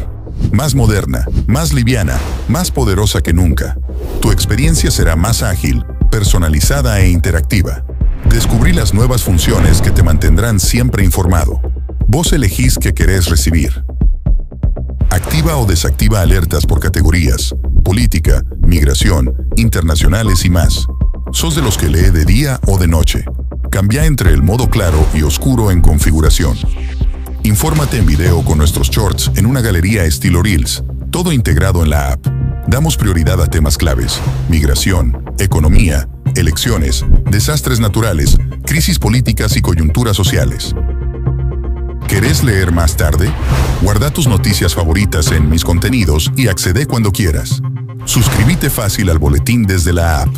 Más moderna, más liviana, más poderosa que nunca. Tu experiencia será más ágil, personalizada e interactiva. Descubrí las nuevas funciones que te mantendrán siempre informado. Vos elegís qué querés recibir. Activa o desactiva alertas por categorías, política, migración, internacionales y más. ¿Sos de los que lee de día o de noche? Cambia entre el modo claro y oscuro en configuración. Infórmate en video con nuestros shorts en una galería estilo Reels, todo integrado en la app. Damos prioridad a temas claves: migración, economía, elecciones, desastres naturales, crisis políticas y coyunturas sociales. ¿Querés leer más tarde? Guarda tus noticias favoritas en Mis Contenidos y accede cuando quieras. Suscríbete fácil al boletín desde la app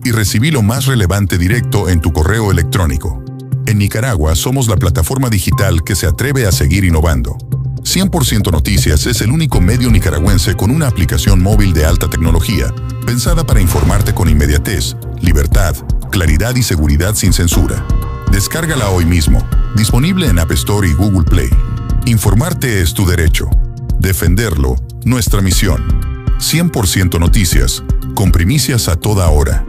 y recibí lo más relevante directo en tu correo electrónico. En Nicaragua somos la plataforma digital que se atreve a seguir innovando. 100% Noticias es el único medio nicaragüense con una aplicación móvil de alta tecnología, pensada para informarte con inmediatez, libertad, claridad y seguridad sin censura. Descárgala hoy mismo, disponible en App Store y Google Play. Informarte es tu derecho. Defenderlo, nuestra misión. 100% Noticias, con primicias a toda hora.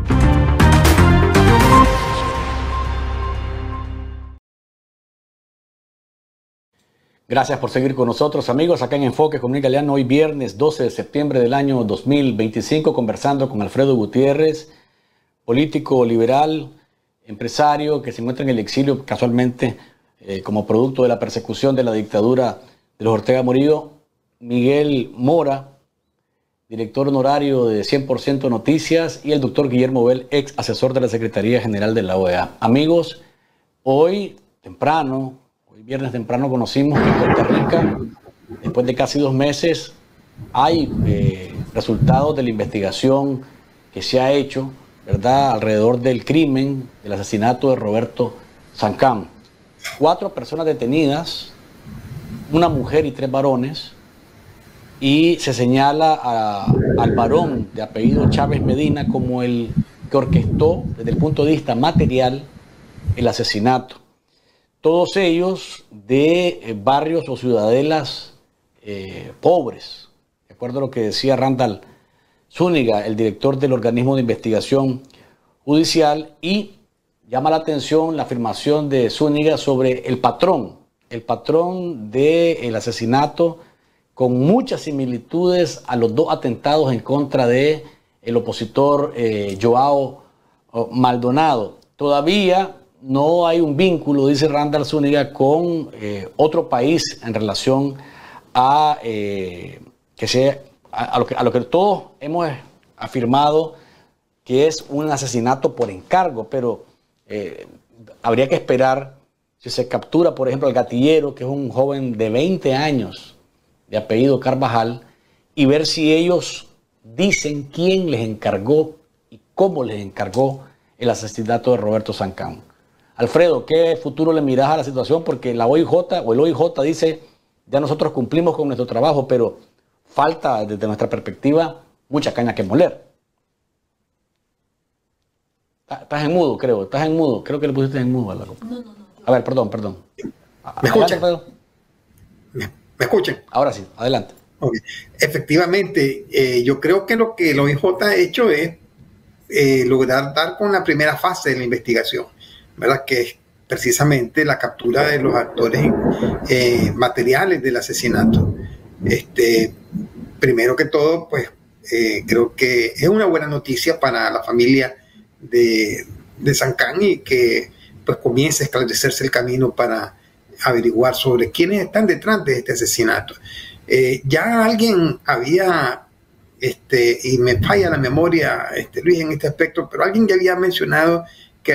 Gracias por seguir con nosotros, amigos, acá en Enfoque con Miguel Galeano, hoy viernes 12 de septiembre del año 2025, conversando con Alfredo Gutiérrez, político liberal, empresario que se encuentra en el exilio casualmente como producto de la persecución de la dictadura de los Ortega Murillo. Miguel Mora, director honorario de 100% Noticias, y el doctor Guillermo Bell, ex asesor de la Secretaría General de la OEA. Amigos, hoy viernes temprano, conocimos que en Costa Rica, después de casi 2 meses, hay resultados de la investigación que se ha hecho, ¿verdad?, alrededor del crimen, del asesinato de Roberto Sancán. 4 personas detenidas, una mujer y 3 varones, y se señala al varón de apellido Chávez Medina como el que orquestó desde el punto de vista material el asesinato. Todos ellos de barrios o ciudadelas pobres, de acuerdo a lo que decía Randall Zúñiga, el director del organismo de investigación judicial, y llama la atención la afirmación de Zúñiga sobre el patrón del asesinato, con muchas similitudes a los 2 atentados en contra de el opositor Joao Maldonado. Todavía no hay un vínculo, dice Randall Zúñiga, con otro país en relación a lo que todos hemos afirmado que es un asesinato por encargo, pero habría que esperar si se captura, por ejemplo, al gatillero, que es un joven de 20 años de apellido Carvajal, y ver si ellos dicen quién les encargó y cómo les encargó el asesinato de Roberto Sancán. Alfredo, ¿qué futuro le miras a la situación? Porque la OIJ o el OIJ dice, ya nosotros cumplimos con nuestro trabajo, pero falta, desde nuestra perspectiva, mucha caña que moler. Estás en mudo, creo. Estás en mudo. Creo que le pusiste en mudo a la copa. No. A ver, perdón. ¿Me escuchan? ¿Me escuchan? Ahora sí, adelante. Okay. Efectivamente, yo creo que lo que el OIJ ha hecho es lograr dar con la primera fase de la investigación, ¿verdad?, que es precisamente la captura de los actores materiales del asesinato. Primero que todo, pues creo que es una buena noticia para la familia de Sancán, y que pues comience a esclarecerse el camino para averiguar sobre quiénes están detrás de este asesinato. Ya alguien había, y me falla la memoria, Luis, en este aspecto, pero alguien ya había mencionado que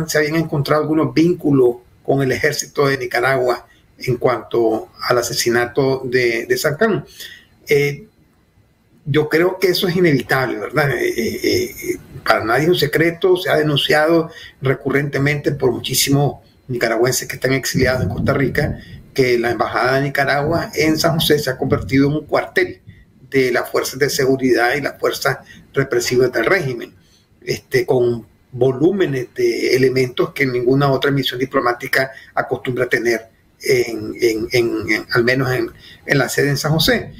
se habían encontrado algunos vínculos con el ejército de Nicaragua en cuanto al asesinato de Sancán. Yo creo que eso es inevitable, ¿verdad? Para nadie es un secreto, se ha denunciado recurrentemente por muchísimos nicaragüenses que están exiliados en Costa Rica, que la Embajada de Nicaragua en San José se ha convertido en un cuartel de las fuerzas de seguridad y las fuerzas represivas del régimen, con volúmenes de elementos que ninguna otra misión diplomática acostumbra tener, al menos en la sede en San José.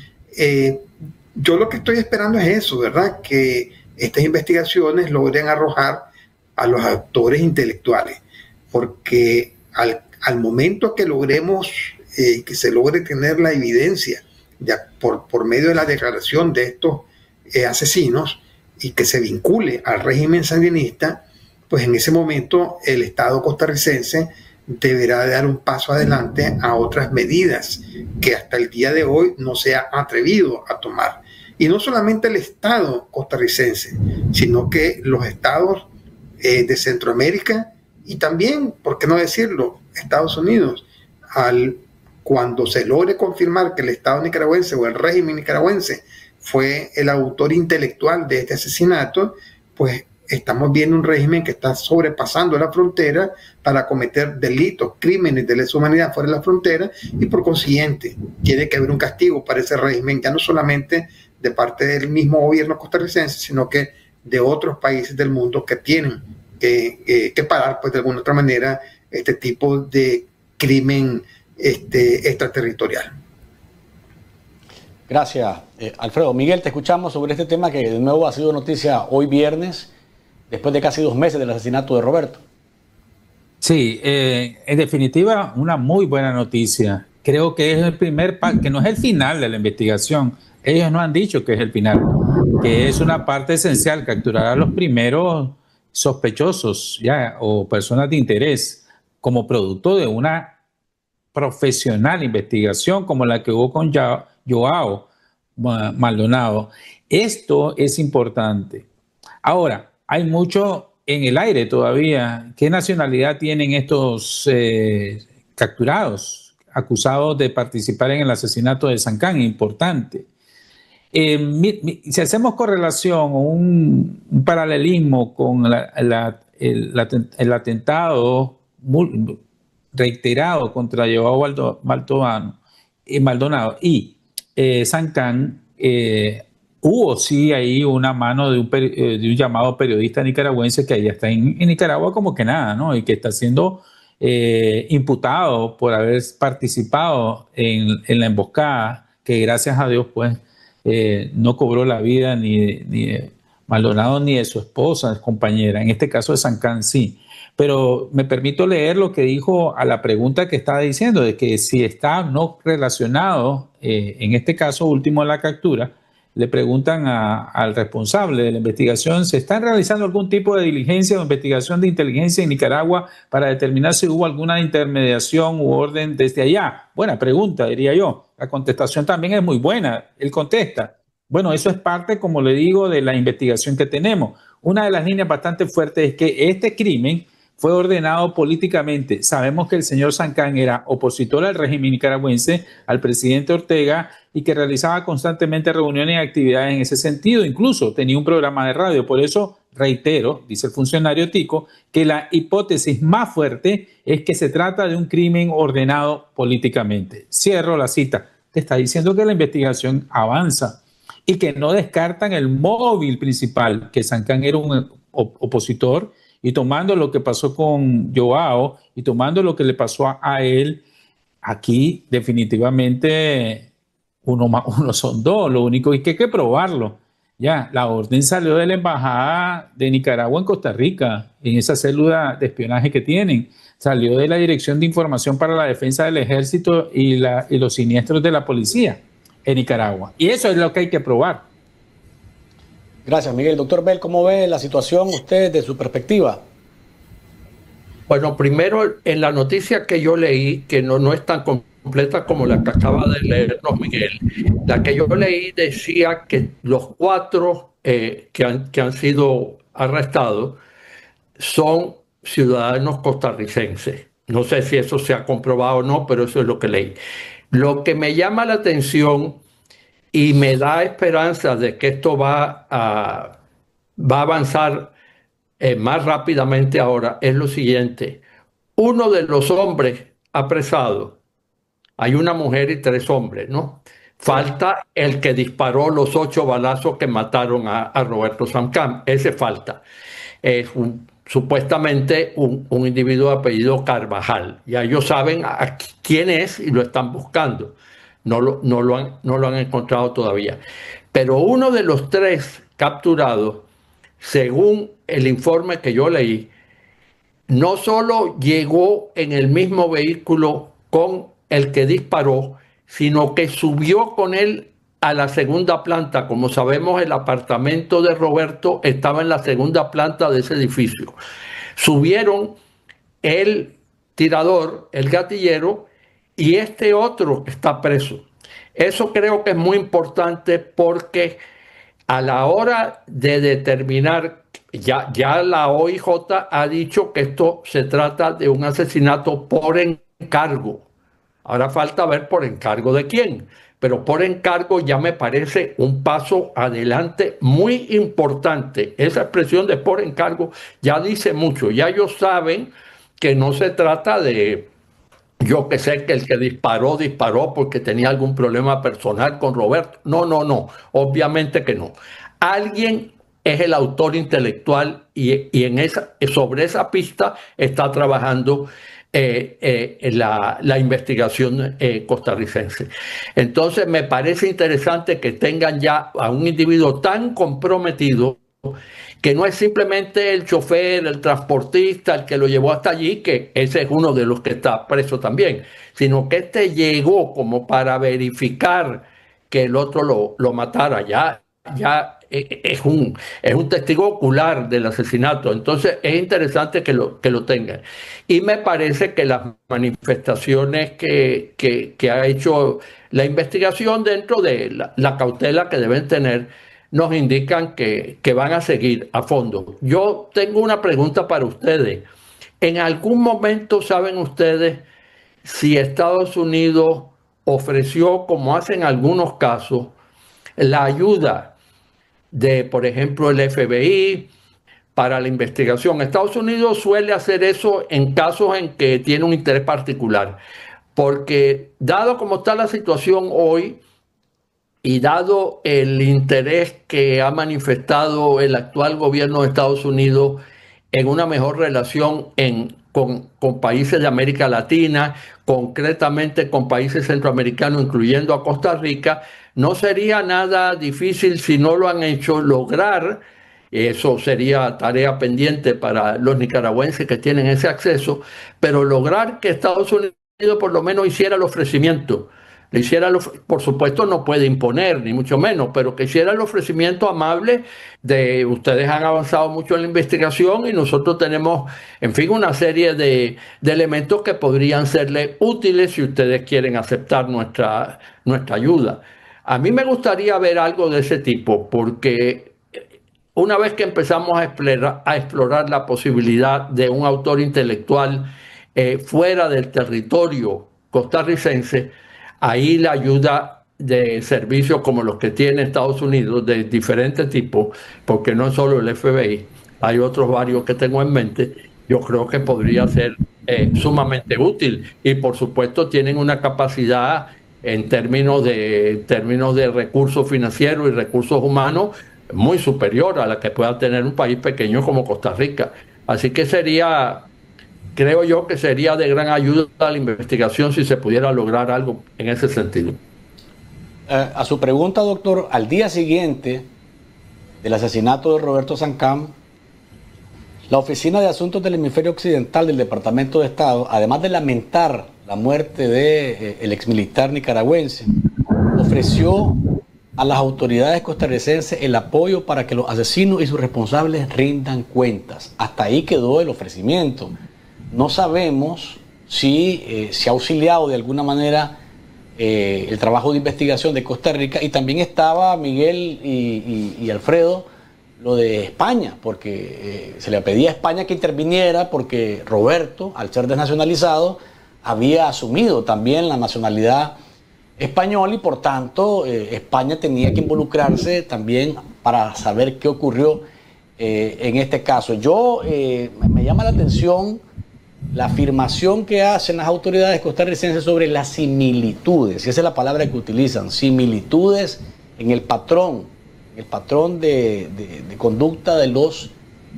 Yo lo que estoy esperando es eso, ¿verdad?, que estas investigaciones logren arrojar a los actores intelectuales, porque al momento que logremos que se logre tener la evidencia ya por medio de la declaración de estos asesinos, y que se vincule al régimen sandinista, pues en ese momento el Estado costarricense deberá dar un paso adelante a otras medidas que hasta el día de hoy no se ha atrevido a tomar. Y no solamente el Estado costarricense, sino que los estados de Centroamérica y también, ¿por qué no decirlo?, Estados Unidos, al cuando se logre confirmar que el Estado nicaragüense o el régimen nicaragüense fue el autor intelectual de este asesinato, pues estamos viendo un régimen que está sobrepasando la frontera para cometer delitos, crímenes de lesa humanidad fuera de la frontera, y por consiguiente tiene que haber un castigo para ese régimen, ya no solamente de parte del mismo gobierno costarricense, sino que de otros países del mundo que tienen que parar, pues de alguna otra manera, este tipo de crimen extraterritorial. Gracias, Alfredo. Miguel, te escuchamos sobre este tema que de nuevo ha sido noticia hoy viernes, después de casi 2 meses del asesinato de Roberto. Sí, en definitiva, una muy buena noticia. Creo que es el primer paso, que no es el final de la investigación. Ellos no han dicho que es el final, que es una parte esencial, capturar a los primeros sospechosos ya, o personas de interés como producto de una profesional investigación como la que hubo con Joao Maldonado. Esto es importante. Ahora, hay mucho en el aire todavía. ¿Qué nacionalidad tienen estos capturados, acusados de participar en el asesinato de Sancán? Importante. Si hacemos correlación o un paralelismo con el atentado reiterado contra Joao Maldonado y Sancán, hubo sí ahí una mano de un llamado periodista nicaragüense que allá está en Nicaragua como que nada, ¿no? Y que está siendo imputado por haber participado en la emboscada, que gracias a Dios pues no cobró la vida ni de Maldonado ni de su esposa, compañera. En este caso de Sancán sí. Pero me permito leer lo que dijo a la pregunta que estaba diciendo, de que si está no relacionado, en este caso último de la captura, le preguntan al responsable de la investigación, ¿se está realizando algún tipo de diligencia o investigación de inteligencia en Nicaragua para determinar si hubo alguna intermediación u orden desde allá? Buena pregunta, diría yo. La contestación también es muy buena. Él contesta, bueno, eso es parte, como le digo, de la investigación que tenemos. Una de las líneas bastante fuertes es que este crimen fue ordenado políticamente. Sabemos que el señor Sancán era opositor al régimen nicaragüense, al presidente Ortega, y que realizaba constantemente reuniones y actividades en ese sentido. Incluso tenía un programa de radio. Por eso reitero, dice el funcionario Tico, que la hipótesis más fuerte es que se trata de un crimen ordenado políticamente. Cierro la cita. Te está diciendo que la investigación avanza y que no descartan el móvil principal, que Sancán era un opositor, y tomando lo que pasó con Joao y tomando lo que le pasó a él, aquí definitivamente uno más uno son dos. Lo único es que hay que probarlo. Ya, la orden salió de la Embajada de Nicaragua en Costa Rica, en esa célula de espionaje que tienen. Salió de la Dirección de Información para la Defensa del Ejército y los siniestros de la policía en Nicaragua. Y eso es lo que hay que probar. Gracias, Miguel. Doctor Bell, ¿cómo ve la situación usted desde su perspectiva? Bueno, primero, en la noticia que yo leí, que no es tan completa como la que acaba de leernos Miguel, la que yo leí decía que los 4 que han sido arrestados son ciudadanos costarricenses. No sé si eso se ha comprobado o no, pero eso es lo que leí. Lo que me llama la atención y me da esperanza de que esto va a avanzar más rápidamente ahora es lo siguiente. Uno de los hombres apresados, hay una mujer y 3 hombres, ¿no? Falta el que disparó los 8 balazos que mataron a Roberto Sancán. Ese falta. Es supuestamente un individuo de apellido Carvajal. Ya ellos saben a quién es y lo están buscando. No lo han encontrado todavía. Pero uno de los 3 capturados, según el informe que yo leí, no solo llegó en el mismo vehículo con el que disparó, sino que subió con él a la segunda planta. Como sabemos, el apartamento de Roberto estaba en la segunda planta de ese edificio. Subieron el tirador, el gatillero, y este otro que está preso. Eso creo que es muy importante porque a la hora de determinar, ya la OIJ ha dicho que esto se trata de un asesinato por encargo. Ahora falta ver por encargo de quién, pero por encargo ya me parece un paso adelante muy importante. Esa expresión de por encargo ya dice mucho, ya ellos saben que no se trata de, yo que sé, que el que disparó porque tenía algún problema personal con Roberto. No, no, no, obviamente que no. Alguien es el autor intelectual y sobre esa pista está trabajando la investigación costarricense. Entonces me parece interesante que tengan ya a un individuo tan comprometido, que no es simplemente el chofer, el transportista, el que lo llevó hasta allí, que ese es uno de los que está preso también, sino que este llegó como para verificar que el otro lo matara. Ya es un testigo ocular del asesinato. Entonces es interesante que lo tengan. Y me parece que las manifestaciones que ha hecho la investigación dentro de la cautela que deben tener nos indican que van a seguir a fondo. Yo tengo una pregunta para ustedes. ¿En algún momento saben ustedes si Estados Unidos ofreció, como hacen algunos casos, la ayuda de, por ejemplo, el FBI para la investigación? Estados Unidos suele hacer eso en casos en que tiene un interés particular, porque dado como está la situación hoy y dado el interés que ha manifestado el actual gobierno de Estados Unidos en una mejor relación con países de América Latina, concretamente con países centroamericanos, incluyendo a Costa Rica, no sería nada difícil, si no lo han hecho, lograr, eso sería tarea pendiente para los nicaragüenses que tienen ese acceso, pero lograr que Estados Unidos por lo menos hiciera el ofrecimiento. Por supuesto no puede imponer, ni mucho menos, pero que hiciera el ofrecimiento amable de ustedes han avanzado mucho en la investigación y nosotros tenemos, en fin, una serie de elementos que podrían serles útiles si ustedes quieren aceptar nuestra ayuda. A mí me gustaría ver algo de ese tipo, porque una vez que empezamos a explorar la posibilidad de un autor intelectual fuera del territorio costarricense, ahí la ayuda de servicios como los que tiene Estados Unidos de diferentes tipos, porque no es solo el FBI, hay otros varios que tengo en mente, yo creo que podría ser sumamente útil. Y por supuesto tienen una capacidad en términos de recursos financieros y recursos humanos muy superior a la que pueda tener un país pequeño como Costa Rica. Así que creo yo que sería de gran ayuda a la investigación si se pudiera lograr algo en ese sentido. A su pregunta, doctor, al día siguiente del asesinato de Roberto Sancam, la Oficina de Asuntos del Hemisferio Occidental del Departamento de Estado, además de lamentar la muerte del exmilitar nicaragüense, ofreció a las autoridades costarricenses el apoyo para que los asesinos y sus responsables rindan cuentas. Hasta ahí quedó el ofrecimiento. No sabemos si se ha auxiliado de alguna manera el trabajo de investigación de Costa Rica, y también estaba Miguel y Alfredo lo de España, porque se le pedía a España que interviniera porque Roberto, al ser desnacionalizado, había asumido también la nacionalidad española y por tanto España tenía que involucrarse también para saber qué ocurrió en este caso. Me llama la atención la afirmación que hacen las autoridades costarricenses sobre las similitudes, y esa es la palabra que utilizan, similitudes en el patrón de conducta de los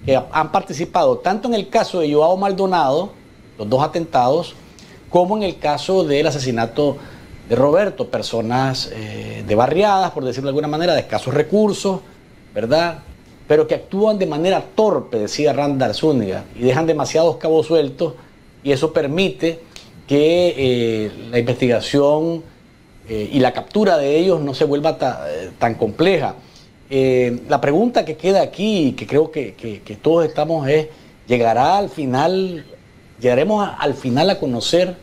que han participado, tanto en el caso de Joao Maldonado, los dos atentados, como en el caso del asesinato de Roberto, personas de barriadas, por decirlo de alguna manera, de escasos recursos, ¿verdad?, pero que actúan de manera torpe, decía Randall Zúñiga, y dejan demasiados cabos sueltos, y eso permite que la investigación y la captura de ellos no se vuelva tan compleja. La pregunta que queda aquí, que creo que todos estamos, es, llegaremos al final a conocer,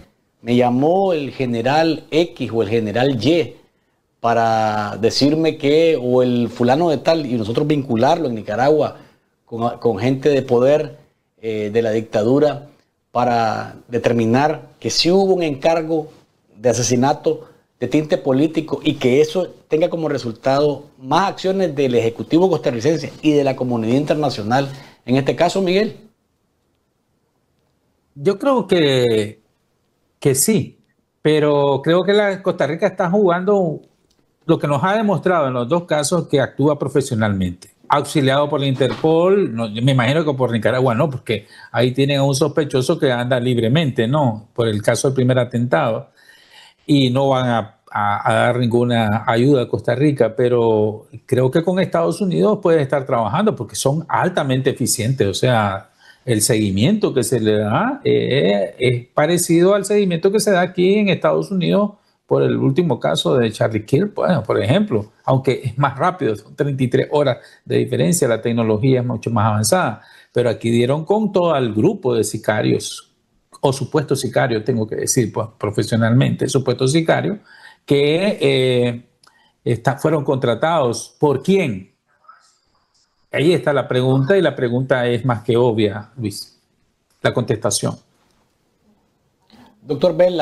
me llamó el general X o el general Y, para decirme que, o el fulano de tal, y nosotros vincularlo en Nicaragua con gente de poder de la dictadura para determinar que sí hubo un encargo de asesinato de tinte político y que eso tenga como resultado más acciones del Ejecutivo costarricense y de la comunidad internacional? En este caso, Miguel. Yo creo que sí, pero creo que Costa Rica está jugando lo que nos ha demostrado en los dos casos, que actúa profesionalmente. Auxiliado por la Interpol, no, yo me imagino que por Nicaragua no, porque ahí tienen a un sospechoso que anda libremente, ¿no? Por el caso del primer atentado, y no van a dar ninguna ayuda a Costa Rica, pero creo que con Estados Unidos puede estar trabajando porque son altamente eficientes, o sea, el seguimiento que se le da es parecido al seguimiento que se da aquí en Estados Unidos por el último caso de Charlie Kirk, bueno, por ejemplo, aunque es más rápido, son 33 horas de diferencia, la tecnología es mucho más avanzada, pero aquí dieron con todo el grupo de sicarios, o supuestos sicarios, tengo que decir, pues profesionalmente, supuestos sicarios, que fueron contratados. ¿Por quién? Ahí está la pregunta, y la pregunta es más que obvia, Luis, la contestación. Doctor Bell,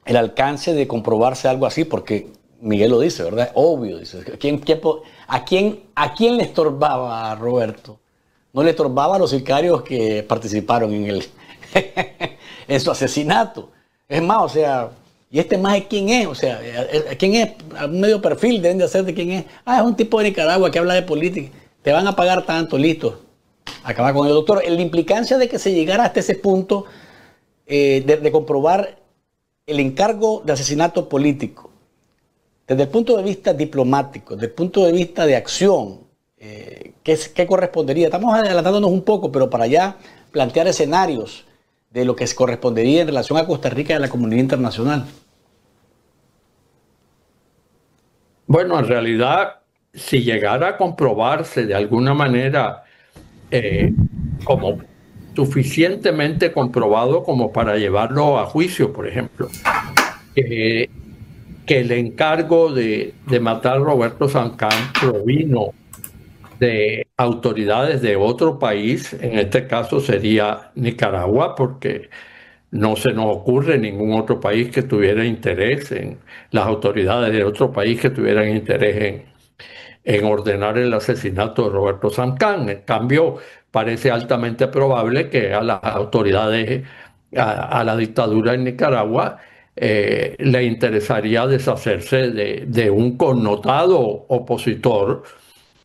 el alcance de comprobarse algo así, porque Miguel lo dice, ¿verdad? Obvio, dice. ¿A quién le estorbaba a Roberto? No le estorbaba a los sicarios que participaron en su asesinato. Es más, o sea, ¿y este más de quién es? O sea, ¿quién es? A un medio perfil deben de hacer de quién es. Ah, es un tipo de Nicaragua que habla de política. Te van a pagar tanto, listo. Acaba con el doctor. La implicancia de que se llegara hasta ese punto de comprobar el encargo de asesinato político, desde el punto de vista diplomático, desde el punto de vista de acción, ¿qué correspondería? Estamos adelantándonos un poco, pero para ya plantear escenarios de lo que se correspondería en relación a Costa Rica y a la comunidad internacional. Bueno, en realidad, si llegara a comprobarse de alguna manera como suficientemente comprobado como para llevarlo a juicio, por ejemplo, que el encargo de matar a Roberto Sancán provino de autoridades de otro país, en este caso sería Nicaragua, porque no se nos ocurre ningún otro país que tuviera interés en las autoridades de otro país que tuvieran interés en ordenar el asesinato de Roberto Sancán. En cambio, parece altamente probable que a las autoridades, a la dictadura en Nicaragua, le interesaría deshacerse de un connotado opositor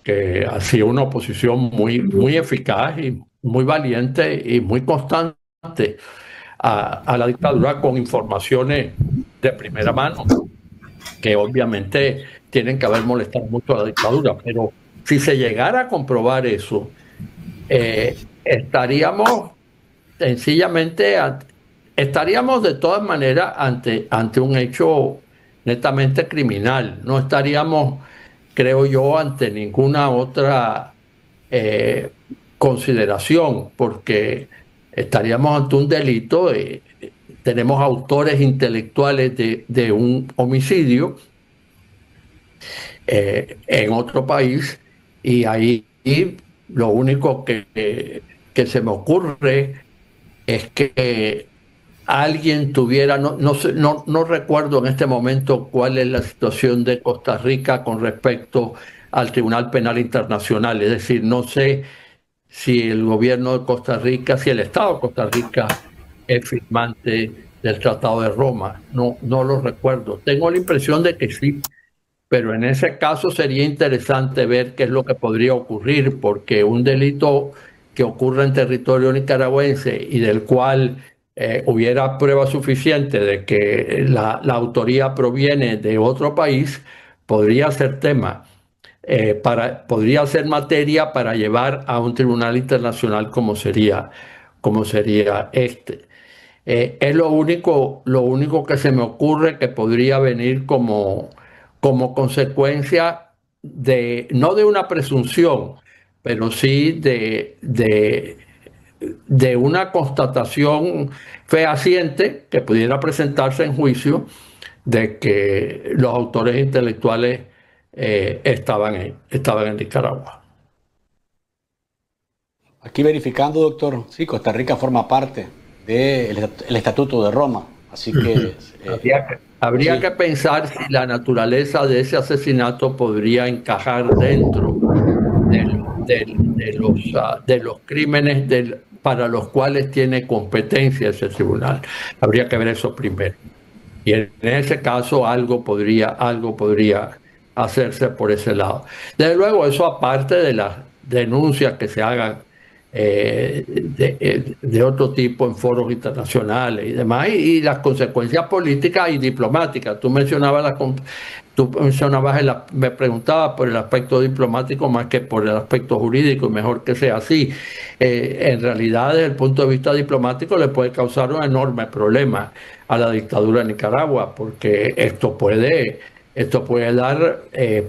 que hacía una oposición muy eficaz y muy valiente y muy constante a la dictadura, con informaciones de primera mano que obviamente tienen que haber molestado mucho a la dictadura. Pero si se llegara a comprobar eso, estaríamos sencillamente, estaríamos de todas maneras ante un hecho netamente criminal. No estaríamos, creo yo, ante ninguna otra consideración, porque estaríamos ante un delito. Tenemos autores intelectuales de un homicidio en otro país, y ahí lo único que se me ocurre es que alguien tuviera, no recuerdo en este momento cuál es la situación de Costa Rica con respecto al Tribunal Penal Internacional, es decir, no sé si el gobierno de Costa Rica, si el Estado de Costa Rica es firmante del Tratado de Roma. No lo recuerdo. Tengo la impresión de que sí, pero en ese caso sería interesante ver qué es lo que podría ocurrir, porque un delito que ocurra en territorio nicaragüense y del cual hubiera prueba suficiente de que la autoría proviene de otro país, podría ser tema. Podría ser materia para llevar a un tribunal internacional como sería este. Es lo único que se me ocurre que podría venir como consecuencia no de una presunción, pero sí de una constatación fehaciente que pudiera presentarse en juicio de que los autores intelectuales estaban en Nicaragua. Aquí verificando, doctor, sí, Costa Rica forma parte del Estatuto de Roma. Así que habría que pensar si la naturaleza de ese asesinato podría encajar dentro de los crímenes para los cuales tiene competencia ese tribunal. Habría que ver eso primero. Y en ese caso algo podría hacerse por ese lado. Desde luego, eso aparte de las denuncias que se hagan de otro tipo en foros internacionales y demás, y las consecuencias políticas y diplomáticas. Me preguntabas por el aspecto diplomático más que por el aspecto jurídico, y mejor que sea así. En realidad, desde el punto de vista diplomático, le puede causar un enorme problema a la dictadura de Nicaragua, porque esto puede dar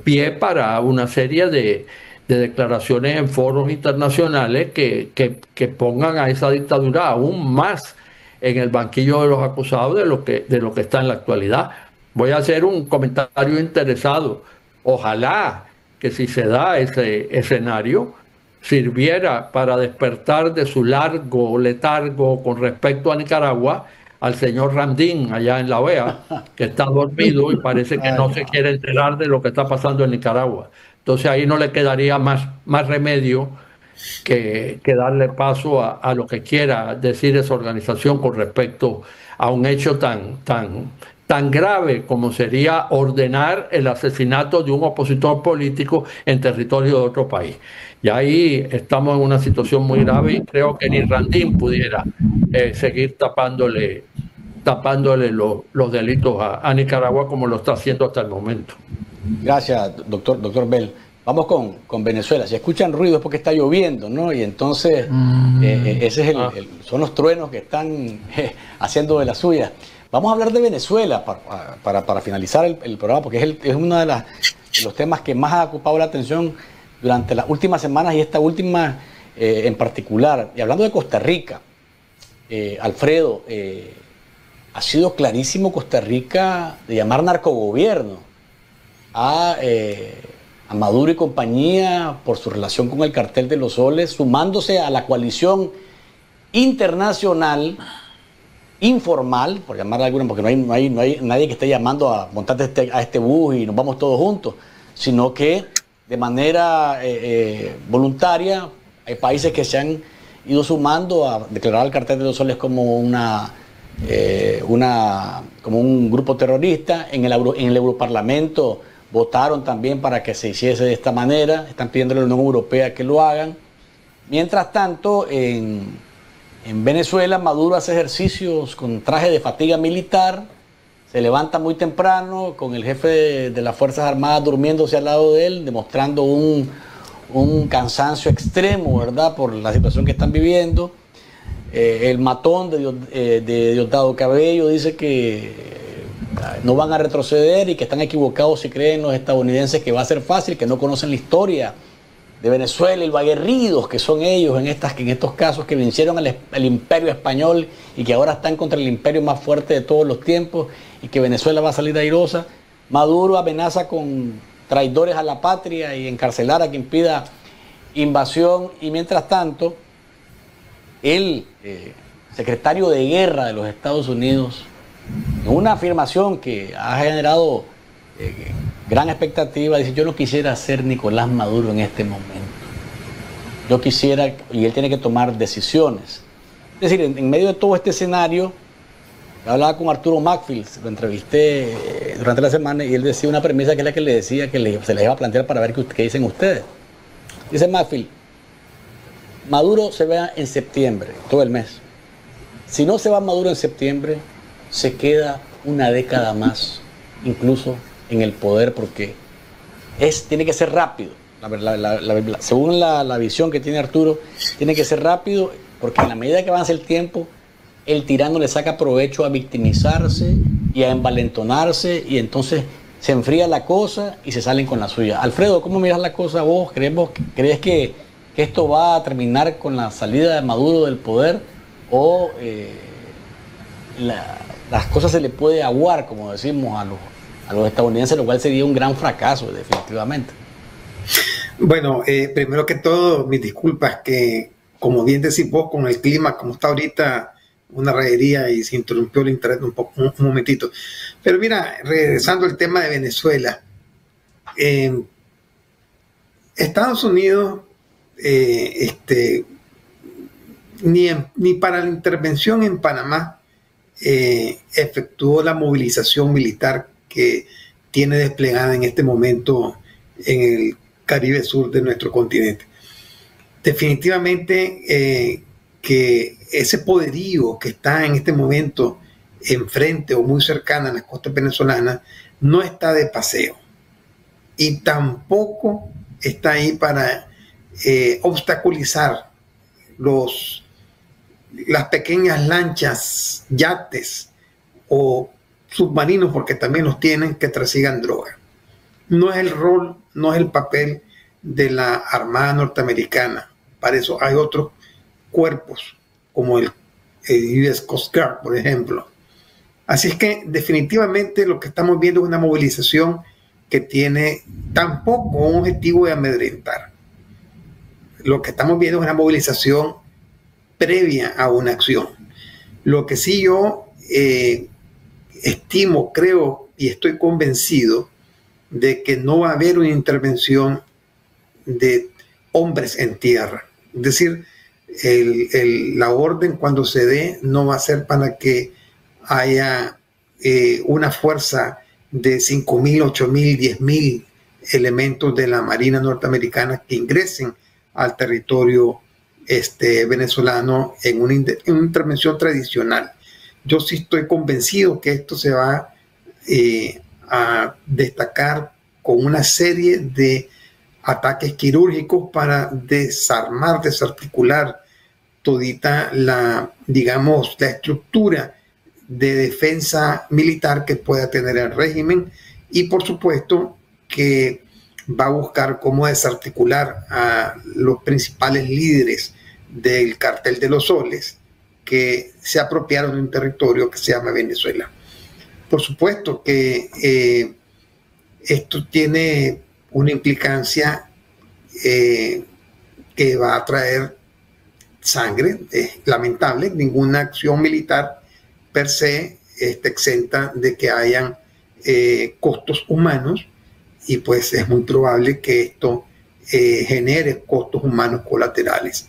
pie para una serie de declaraciones en foros internacionales que pongan a esa dictadura aún más en el banquillo de los acusados de lo que está en la actualidad. Voy a hacer un comentario interesado. Ojalá que, si se da ese escenario, sirviera para despertar de su largo letargo con respecto a Nicaragua al señor Randín allá en la OEA, que está dormido y parece que no se quiere enterar de lo que está pasando en Nicaragua. Entonces ahí no le quedaría más remedio que darle paso a lo que quiera decir esa organización con respecto a un hecho tan grave como sería ordenar el asesinato de un opositor político en territorio de otro país. Y ahí estamos en una situación muy grave, y creo que ni Randín pudiera seguir tapándole los delitos a Nicaragua como lo está haciendo hasta el momento. Gracias, doctor Bell. Vamos con Venezuela. Si escuchan ruido es porque está lloviendo, ¿no? Y entonces ese es son los truenos que están haciendo de la suya. Vamos a hablar de Venezuela para finalizar el programa, porque es uno de los temas que más ha ocupado la atención durante las últimas semanas, y esta última en particular. Y hablando de Costa Rica, Alfredo, ha sido clarísimo Costa Rica de llamar narcogobierno a Maduro y compañía por su relación con el cartel de los soles, sumándose a la coalición internacional informal, por llamarla alguna, porque no hay nadie que esté llamando a montarte a este bus y nos vamos todos juntos, sino que de manera voluntaria hay países que se han ido sumando a declarar al cartel de los soles como como un grupo terrorista. En el Europarlamento votaron también para que se hiciese de esta manera. Están pidiendo a la Unión Europea que lo hagan. Mientras tanto, en Venezuela, Maduro hace ejercicios con traje de fatiga militar, se levanta muy temprano con el jefe de las Fuerzas Armadas durmiéndose al lado de él, demostrando un cansancio extremo, ¿verdad?, por la situación que están viviendo. El matón de Diosdado Cabello dice que no van a retroceder y que están equivocados si creen los estadounidenses que va a ser fácil, que no conocen la historia de Venezuela y lo aguerridos que son ellos en estos casos, que vencieron al imperio español y que ahora están contra el imperio más fuerte de todos los tiempos, y que Venezuela va a salir airosa. Maduro amenaza con traidores a la patria y encarcelar a quien pida invasión, y mientras tanto el secretario de Guerra de los Estados Unidos, en una afirmación que ha generado gran expectativa, dice: yo no quisiera ser Nicolás Maduro en este momento. Yo quisiera, y él tiene que tomar decisiones. Es decir, en medio de todo este escenario, hablaba con Arturo Macfield, lo entrevisté durante la semana, y él decía una premisa que es la que le decía que se les iba a plantear para ver qué dicen ustedes. Dice Macfield: Maduro se va en septiembre, todo el mes. Si no se va Maduro en septiembre, se queda una década más, incluso en el poder, porque tiene que ser rápido. Según la visión que tiene Arturo, tiene que ser rápido, porque en la medida que avanza el tiempo, el tirano le saca provecho a victimizarse y a envalentonarse, y entonces se enfría la cosa y se salen con la suya. Alfredo, ¿cómo miras la cosa vos? ¿Crees que esto va a terminar con la salida de Maduro del poder, o las cosas se le puede aguar, como decimos, a los estadounidenses, lo cual sería un gran fracaso, definitivamente? Bueno, primero que todo, mis disculpas, que como bien decís vos, con el clima como está ahorita, una rayería y se interrumpió el internet un momentito. Pero mira, regresando al tema de Venezuela, Estados Unidos ni para la intervención en Panamá efectuó la movilización militar que tiene desplegada en este momento en el Caribe Sur de nuestro continente. Definitivamente que ese poderío que está en este momento enfrente o muy cercana a las costas venezolanas no está de paseo y tampoco está ahí para obstaculizar las pequeñas lanchas, yates o submarinos, porque también los tienen, que trasigan droga. No es el rol, no es el papel de la Armada norteamericana. Para eso hay otros cuerpos, como el US Coast Guard, por ejemplo. Así es que definitivamente lo que estamos viendo es una movilización que tiene tampoco un objetivo de amedrentar. Lo que estamos viendo es una movilización previa a una acción. Lo que sí yo estimo, creo y estoy convencido de que no va a haber una intervención de hombres en tierra. Es decir, la orden cuando se dé no va a ser para que haya una fuerza de 5.000, 8.000, 10.000 elementos de la Marina norteamericana que ingresen al territorio venezolano en una intervención tradicional. Yo sí estoy convencido que esto se va a destacar con una serie de ataques quirúrgicos para desarmar, desarticular todita la estructura de defensa militar que pueda tener el régimen, y por supuesto que va a buscar cómo desarticular a los principales líderes del cartel de los soles que se apropiaron de un territorio que se llama Venezuela. Por supuesto que esto tiene una implicancia que va a traer sangre. Es lamentable, ninguna acción militar per se está exenta de que hayan costos humanos, y pues es muy probable que esto genere costos humanos colaterales.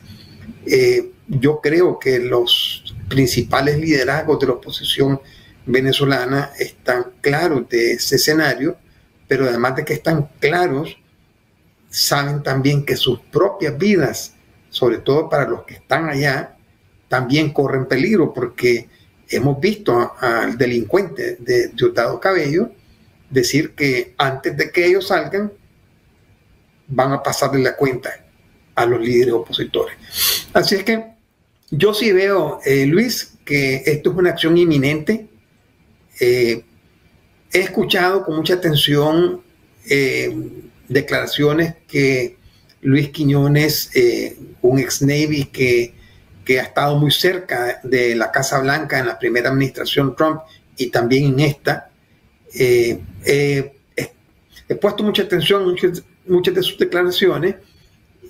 Yo creo que los principales liderazgos de la oposición venezolana están claros de ese escenario, pero además de que están claros, saben también que sus propias vidas, sobre todo para los que están allá, también corren peligro, porque hemos visto al delincuente de Diosdado Cabello decir que antes de que ellos salgan van a pasarle la cuenta a los líderes opositores. Así es que yo sí veo, Luis, que esto es una acción inminente. He escuchado con mucha atención declaraciones que Luis Quiñones, un ex Navy que ha estado muy cerca de la Casa Blanca en la primera administración Trump y también en esta, he puesto mucha atención a muchas de sus declaraciones,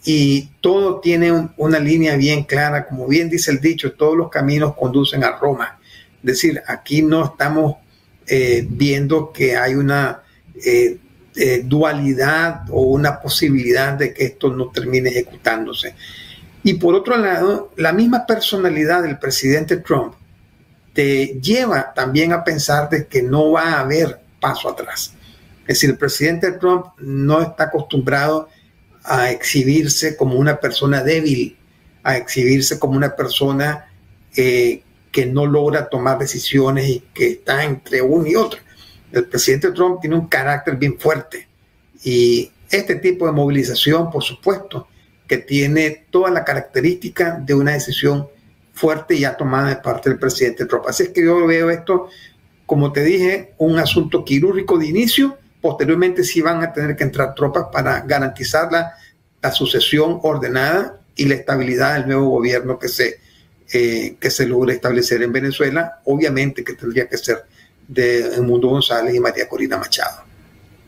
y todo tiene una línea bien clara. Como bien dice el dicho, todos los caminos conducen a Roma. Es decir, aquí no estamos viendo que hay una dualidad o una posibilidad de que esto no termine ejecutándose. Y por otro lado, la misma personalidad del presidente Trump te lleva también a pensar de que no va a haber paso atrás. Es decir, el presidente Trump no está acostumbrado a exhibirse como una persona débil, a exhibirse como una persona que no logra tomar decisiones y que está entre uno y otro. El presidente Trump tiene un carácter bien fuerte, y este tipo de movilización, por supuesto, que tiene toda la característica de una decisión fuerte ya tomada de parte del presidente Trump. Así es que yo veo esto, como te dije, un asunto quirúrgico de inicio. Posteriormente sí van a tener que entrar tropas para garantizar la sucesión ordenada y la estabilidad del nuevo gobierno que se logre establecer en Venezuela. Obviamente que tendría que ser de Edmundo González y María Corina Machado.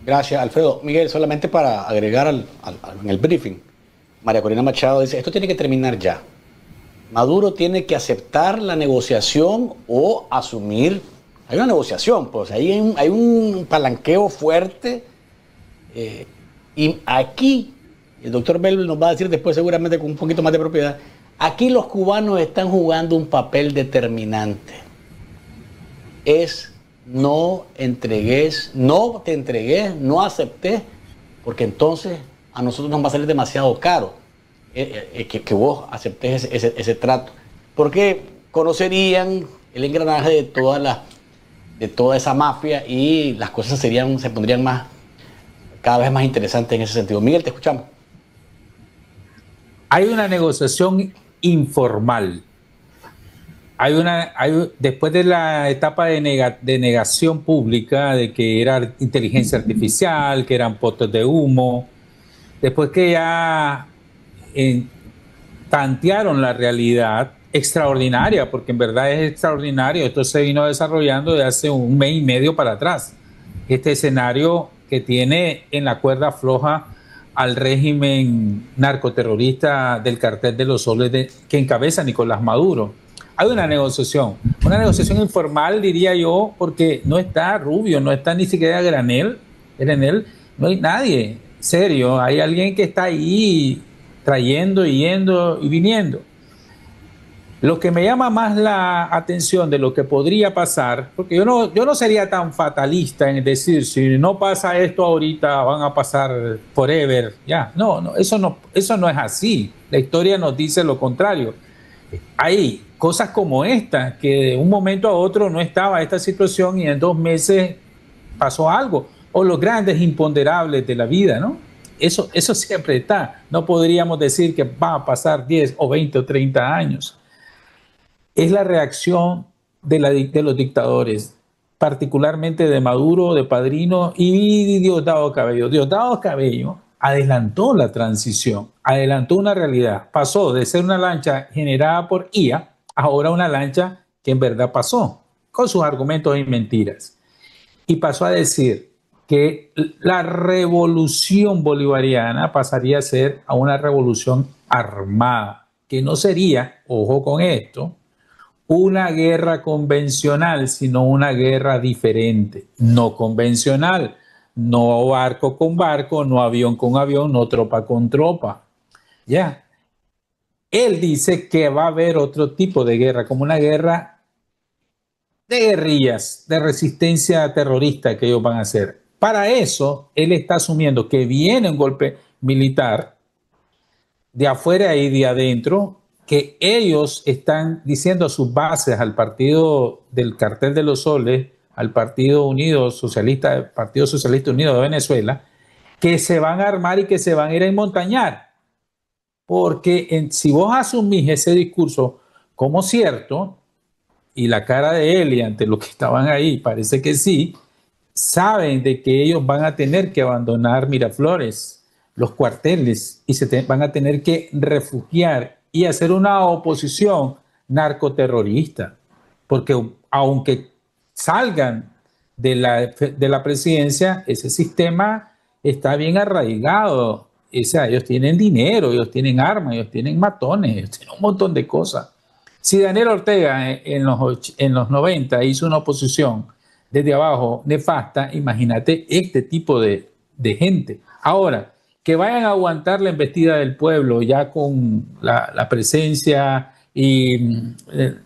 Gracias, Alfredo. Miguel, solamente para agregar en el briefing, María Corina Machado dice, esto tiene que terminar ya. Maduro tiene que aceptar la negociación o asumir. Hay una negociación, pues ahí hay un palanqueo fuerte. Y aquí, el doctor Bell nos va a decir después seguramente con un poquito más de propiedad, aquí los cubanos están jugando un papel determinante. Es no entregues, no te entregues, no aceptes, porque entonces a nosotros nos va a salir demasiado caro que vos aceptes ese trato. Porque conocerían el engranaje de toda esa mafia y las cosas se pondrían cada vez más interesantes en ese sentido. Miguel, te escuchamos. Hay una negociación informal. Después de la etapa de negación pública de que era inteligencia artificial, que eran potes de humo, después que ya tantearon la realidad extraordinaria, porque en verdad es extraordinario, esto se vino desarrollando de hace un mes y medio para atrás, este escenario que tiene en la cuerda floja al régimen narcoterrorista del Cartel de los Soles que encabeza Nicolás Maduro. Hay una negociación informal, diría yo, porque no está Rubio, no está ni siquiera Granel, no hay nadie serio, hay alguien que está ahí trayendo, yendo y viniendo. Lo que me llama más la atención de lo que podría pasar, porque yo no sería tan fatalista en decir, si no pasa esto ahorita, van a pasar forever, ya. No, eso no es así. La historia nos dice lo contrario. Hay cosas como esta, que de un momento a otro no estaba esta situación y en 2 meses pasó algo. O los grandes imponderables de la vida, ¿no? Eso siempre está. No podríamos decir que va a pasar 10 o 20 o 30 años. Es la reacción de los dictadores, particularmente de Maduro, de Padrino y Diosdado Cabello. Diosdado Cabello adelantó la transición, adelantó una realidad. Pasó de ser una lancha generada por IA, ahora una lancha que en verdad pasó, con sus argumentos y mentiras. Y pasó a decir que la revolución bolivariana pasaría a ser a una revolución armada, que no sería, ojo con esto, una guerra convencional, sino una guerra diferente, no convencional, no barco con barco, no avión con avión, no tropa con tropa. Ya. Él dice que va a haber otro tipo de guerra, como una guerra de guerrillas, de resistencia terrorista que ellos van a hacer. Para eso, él está asumiendo que viene un golpe militar de afuera y de adentro, que ellos están diciendo a sus bases, al partido del Cartel de los Soles, al Partido Socialista Unido de Venezuela, que se van a armar y que se van a ir a enmontañar. Porque si vos asumís ese discurso como cierto, y la cara de él y ante los que estaban ahí parece que sí, saben de que ellos van a tener que abandonar Miraflores, los cuarteles, y van a tener que refugiar y hacer una oposición narcoterrorista, porque aunque salgan de la presidencia, ese sistema está bien arraigado. O sea, ellos tienen dinero, ellos tienen armas, ellos tienen matones, ellos tienen un montón de cosas. Si Daniel Ortega en los 90 hizo una oposición desde abajo nefasta, imagínate este tipo de gente. Ahora, que vayan a aguantar la embestida del pueblo ya con la presencia y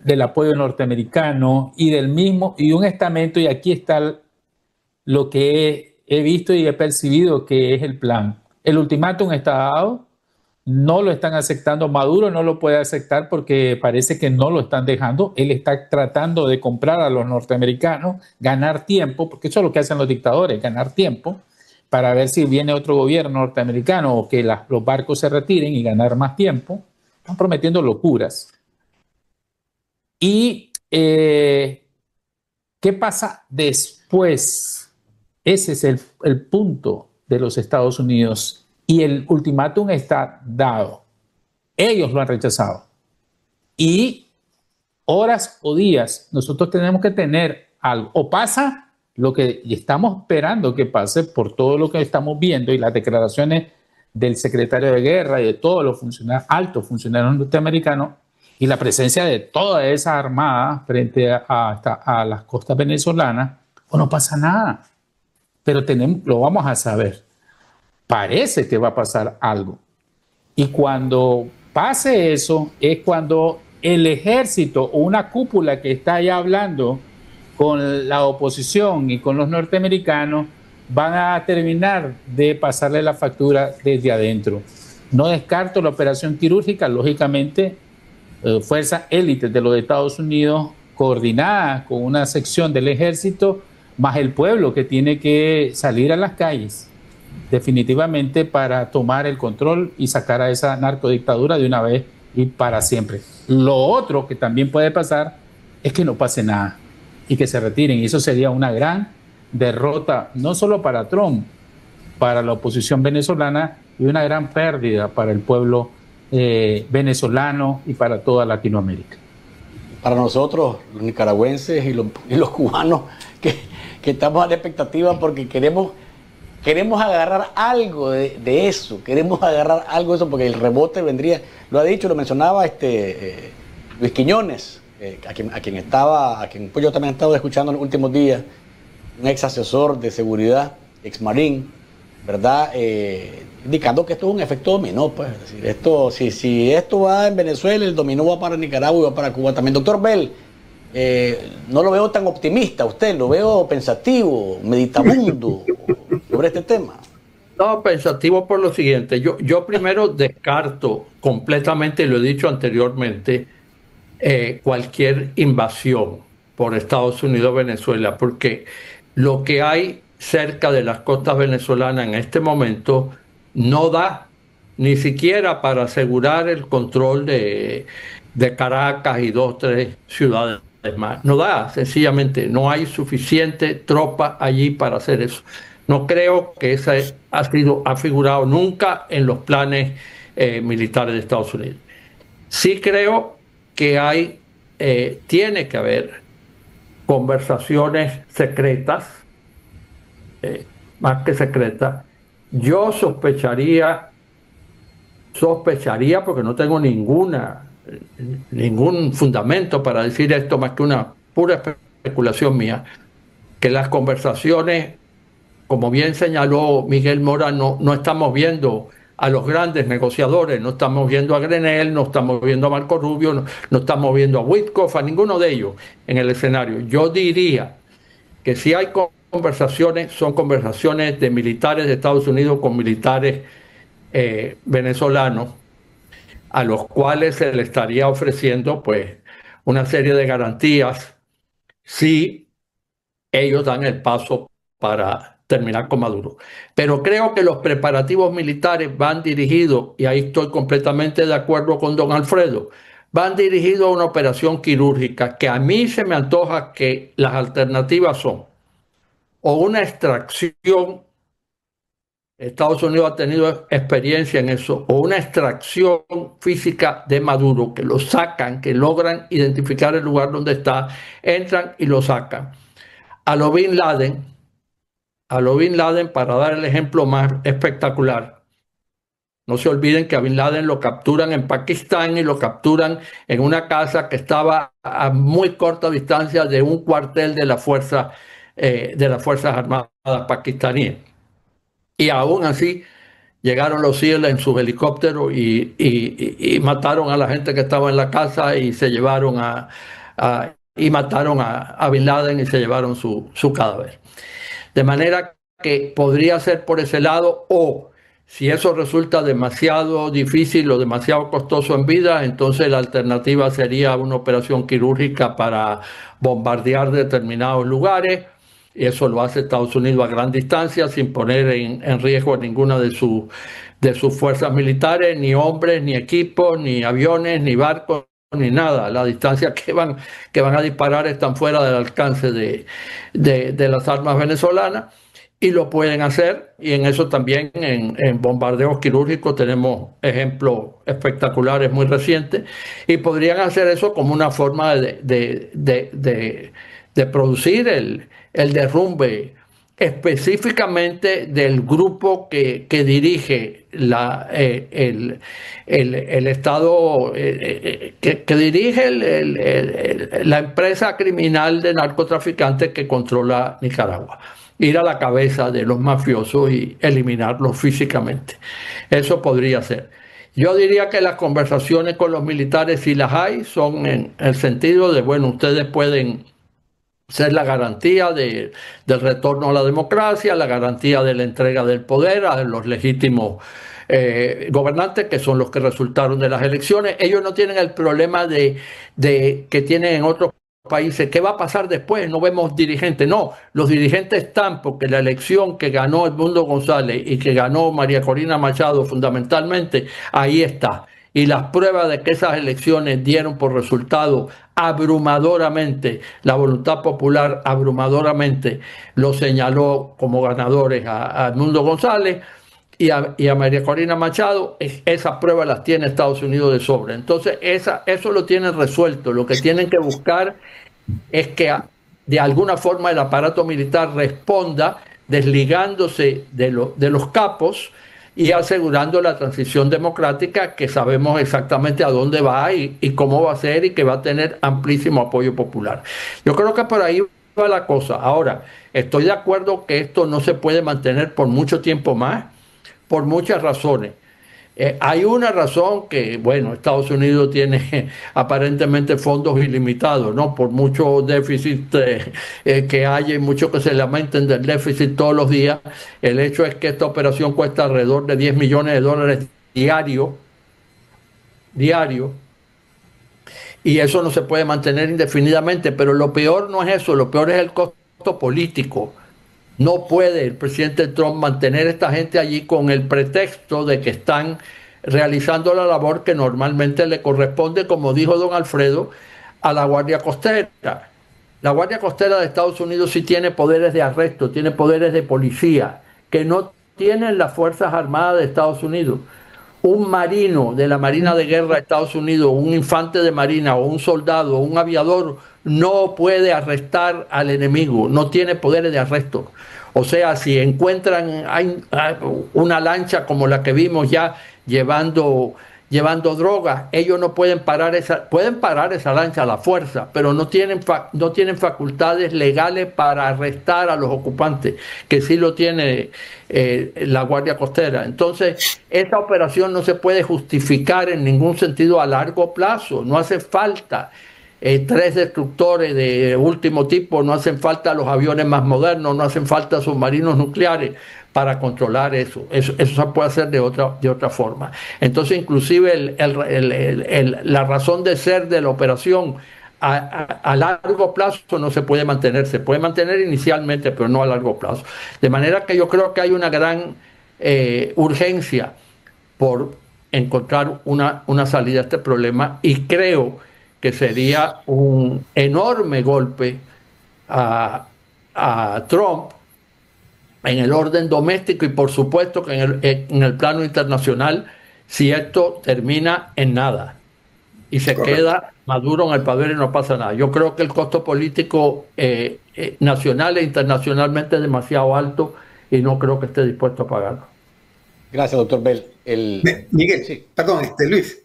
del apoyo norteamericano y del mismo, y un estamento, y aquí está lo que he visto y he percibido que es el plan. El ultimátum está dado, no lo están aceptando, Maduro no lo puede aceptar porque parece que no lo están dejando, él está tratando de comprar a los norteamericanos, ganar tiempo, porque eso es lo que hacen los dictadores, ganar tiempo, para ver si viene otro gobierno norteamericano o que los barcos se retiren y ganar más tiempo. Están prometiendo locuras. ¿Y qué pasa después? Ese es el punto de los Estados Unidos y el ultimátum está dado. Ellos lo han rechazado. Y horas o días nosotros tenemos que tener algo. O pasa lo que estamos esperando que pase por todo lo que estamos viendo y las declaraciones del secretario de guerra y de todos los altos funcionarios norteamericanos, y la presencia de toda esa armada frente a las costas venezolanas, pues no pasa nada. Pero lo vamos a saber. Parece que va a pasar algo. Y cuando pase eso, es cuando el ejército o una cúpula que está ya hablando con la oposición y con los norteamericanos van a terminar de pasarle la factura desde adentro. No descarto la operación quirúrgica, lógicamente, fuerzas élites de los Estados Unidos coordinadas con una sección del ejército, más el pueblo que tiene que salir a las calles definitivamente para tomar el control y sacar a esa narcodictadura de una vez y para siempre. Lo otro que también puede pasar es que no pase nada y que se retiren, y eso sería una gran derrota, no solo para Trump, para la oposición venezolana, y una gran pérdida para el pueblo venezolano y para toda Latinoamérica. Para nosotros, los nicaragüenses y los cubanos, que estamos a la expectativa porque queremos agarrar algo de eso, queremos agarrar algo de eso, porque el rebote vendría, lo ha dicho, lo mencionaba Luis Quiñones, a quien pues yo también he estado escuchando en los últimos días, un ex asesor de seguridad, ex marín, ¿verdad? Indicando que esto es un efecto dominó, pues. Es decir, si esto va en Venezuela, el dominó va para Nicaragua y va para Cuba también. Doctor Bell, no lo veo tan optimista usted, lo veo pensativo, meditabundo sobre este tema. No, pensativo por lo siguiente. Yo primero descarto completamente, lo he dicho anteriormente, cualquier invasión por Estados Unidos a Venezuela, porque lo que hay cerca de las costas venezolanas en este momento no da ni siquiera para asegurar el control de Caracas y 2 o 3 ciudades más. No da, sencillamente, no hay suficiente tropa allí para hacer eso. No creo que esa ha figurado nunca en los planes militares de Estados Unidos. Sí creo que tiene que haber conversaciones secretas, más que secretas. Yo sospecharía porque no tengo ningún fundamento para decir esto más que una pura especulación mía, que las conversaciones, como bien señaló Miguel Mora, no estamos viendo a los grandes negociadores, no estamos viendo a Grenell, no estamos viendo a Marco Rubio, no estamos viendo a Witkoff, a ninguno de ellos en el escenario. Yo diría que si hay conversaciones, son conversaciones de militares de Estados Unidos con militares venezolanos, a los cuales se le estaría ofreciendo pues una serie de garantías si ellos dan el paso para terminar con Maduro. Pero creo que los preparativos militares van dirigidos, y ahí estoy completamente de acuerdo con don Alfredo, van dirigidos a una operación quirúrgica que a mí se me antoja que las alternativas son o una extracción, Estados Unidos ha tenido experiencia en eso, o una extracción física de Maduro, que lo sacan, que logran identificar el lugar donde está, entran y lo sacan. A lo Bin Laden, para dar el ejemplo más espectacular, no se olviden que a Bin Laden lo capturan en Pakistán y lo capturan en una casa que estaba a muy corta distancia de un cuartel de las Fuerzas Armadas pakistaníes. Y aún así llegaron los SEAL en sus helicópteros y mataron a la gente que estaba en la casa y se llevaron y mataron a Bin Laden y se llevaron su cadáver. De manera que podría ser por ese lado, o si eso resulta demasiado difícil o demasiado costoso en vida, entonces la alternativa sería una operación quirúrgica para bombardear determinados lugares. Y eso lo hace Estados Unidos a gran distancia, sin poner en riesgo a ninguna de sus fuerzas militares, ni hombres, ni equipos, ni aviones, ni barcos, ni nada. La distancia que van a disparar están fuera del alcance de las armas venezolanas, y lo pueden hacer. Y en eso también, en bombardeos quirúrgicos, tenemos ejemplos espectaculares muy recientes, y podrían hacer eso como una forma de producir el derrumbe específicamente del grupo que dirige el Estado, que dirige la empresa criminal de narcotraficantes que controla Nicaragua. Ir a la cabeza de los mafiosos y eliminarlos físicamente. Eso podría ser. Yo diría que las conversaciones con los militares, si las hay, son en el sentido de, bueno, ustedes pueden ser la garantía del retorno a la democracia, la garantía de la entrega del poder a los legítimos gobernantes, que son los que resultaron de las elecciones. Ellos no tienen el problema de que tienen en otros países. ¿Qué va a pasar después? No vemos dirigentes. No, los dirigentes están porque la elección que ganó Edmundo González y que ganó María Corina Machado fundamentalmente, ahí está. Y las pruebas de que esas elecciones dieron por resultado abrumadoramente, la voluntad popular abrumadoramente lo señaló como ganadores a Edmundo González y a María Corina Machado. Esas pruebas las tiene Estados Unidos de sobra. Entonces eso lo tienen resuelto. Lo que tienen que buscar es que de alguna forma el aparato militar responda desligándose de los capos y asegurando la transición democrática, que sabemos exactamente a dónde va y cómo va a ser, y que va a tener amplísimo apoyo popular. Yo creo que por ahí va la cosa. Ahora, estoy de acuerdo que esto no se puede mantener por mucho tiempo más, por muchas razones. Hay una razón que, bueno, Estados Unidos tiene aparentemente fondos ilimitados, ¿no? Por mucho déficit que haya y mucho que se lamenten del déficit todos los días, el hecho es que esta operación cuesta alrededor de $10 millones diario, y eso no se puede mantener indefinidamente. Pero lo peor no es eso, lo peor es el costo político. No puede el presidente Trump mantener a esta gente allí con el pretexto de que están realizando la labor que normalmente le corresponde, como dijo don Alfredo, a la Guardia Costera. La Guardia Costera de Estados Unidos sí tiene poderes de arresto, tiene poderes de policía, que no tienen las Fuerzas Armadas de Estados Unidos. Un marino de la Marina de Guerra de Estados Unidos, un infante de marina o un soldado o un aviador no puede arrestar al enemigo, no tiene poderes de arresto. O sea, si encuentran una lancha como la que vimos ya llevando drogas, ellos no pueden parar esa lancha a la fuerza, pero no tienen facultades legales para arrestar a los ocupantes, que sí lo tiene la Guardia Costera. Entonces, esta operación no se puede justificar en ningún sentido a largo plazo. No hace falta 3 destructores de último tipo, no hacen falta los aviones más modernos, no hacen falta submarinos nucleares para controlar eso. Eso se puede hacer de otra forma. Entonces, inclusive la razón de ser de la operación a largo plazo no se puede mantener. Se puede mantener inicialmente, pero no a largo plazo. De manera que yo creo que hay una gran urgencia por encontrar una salida a este problema, y creo que sería un enorme golpe a Trump en el orden doméstico y por supuesto que en el plano internacional, si esto termina en nada y se queda Maduro en el poder y no pasa nada. Yo creo que el costo político nacional e internacionalmente es demasiado alto y no creo que esté dispuesto a pagarlo. Gracias, doctor Bell. Miguel, sí. Perdón, Luis,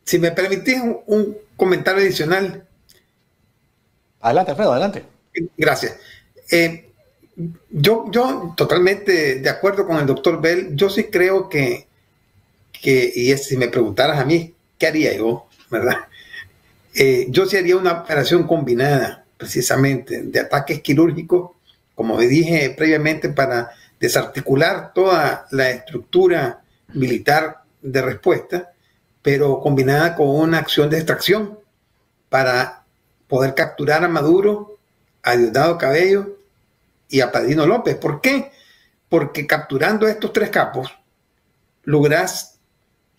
si me permitís un comentario adicional. Adelante, Alfredo, adelante. Gracias. Yo totalmente de acuerdo con el doctor Bell. Yo sí creo que si me preguntaras a mí, ¿qué haría yo? ¿Verdad? Yo sí haría una operación combinada, precisamente, de ataques quirúrgicos, como dije previamente, para desarticular toda la estructura militar de respuesta, pero combinada con una acción de extracción para poder capturar a Maduro, a Diosdado Cabello y a Padrino López. ¿Por qué? Porque capturando a estos 3 capos, lográs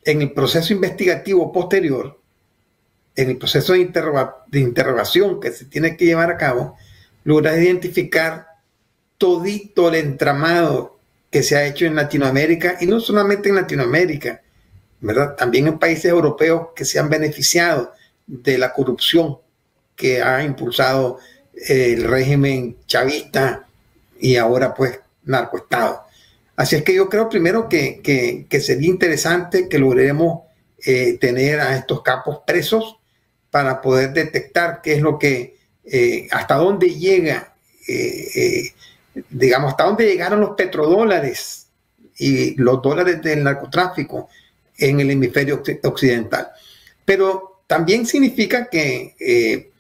en el proceso investigativo posterior, en el proceso de interrogación que se tiene que llevar a cabo, lográs identificar todito el entramado que se ha hecho en Latinoamérica, y no solamente en Latinoamérica, ¿verdad? También en países europeos que se han beneficiado de la corrupción que ha impulsado el régimen chavista y ahora pues narcoestado. Así es que yo creo primero que sería interesante que logremos tener a estos capos presos para poder detectar qué es lo que, hasta dónde llega, digamos, hasta dónde llegaron los petrodólares y los dólares del narcotráfico en el hemisferio occidental. Pero también significa que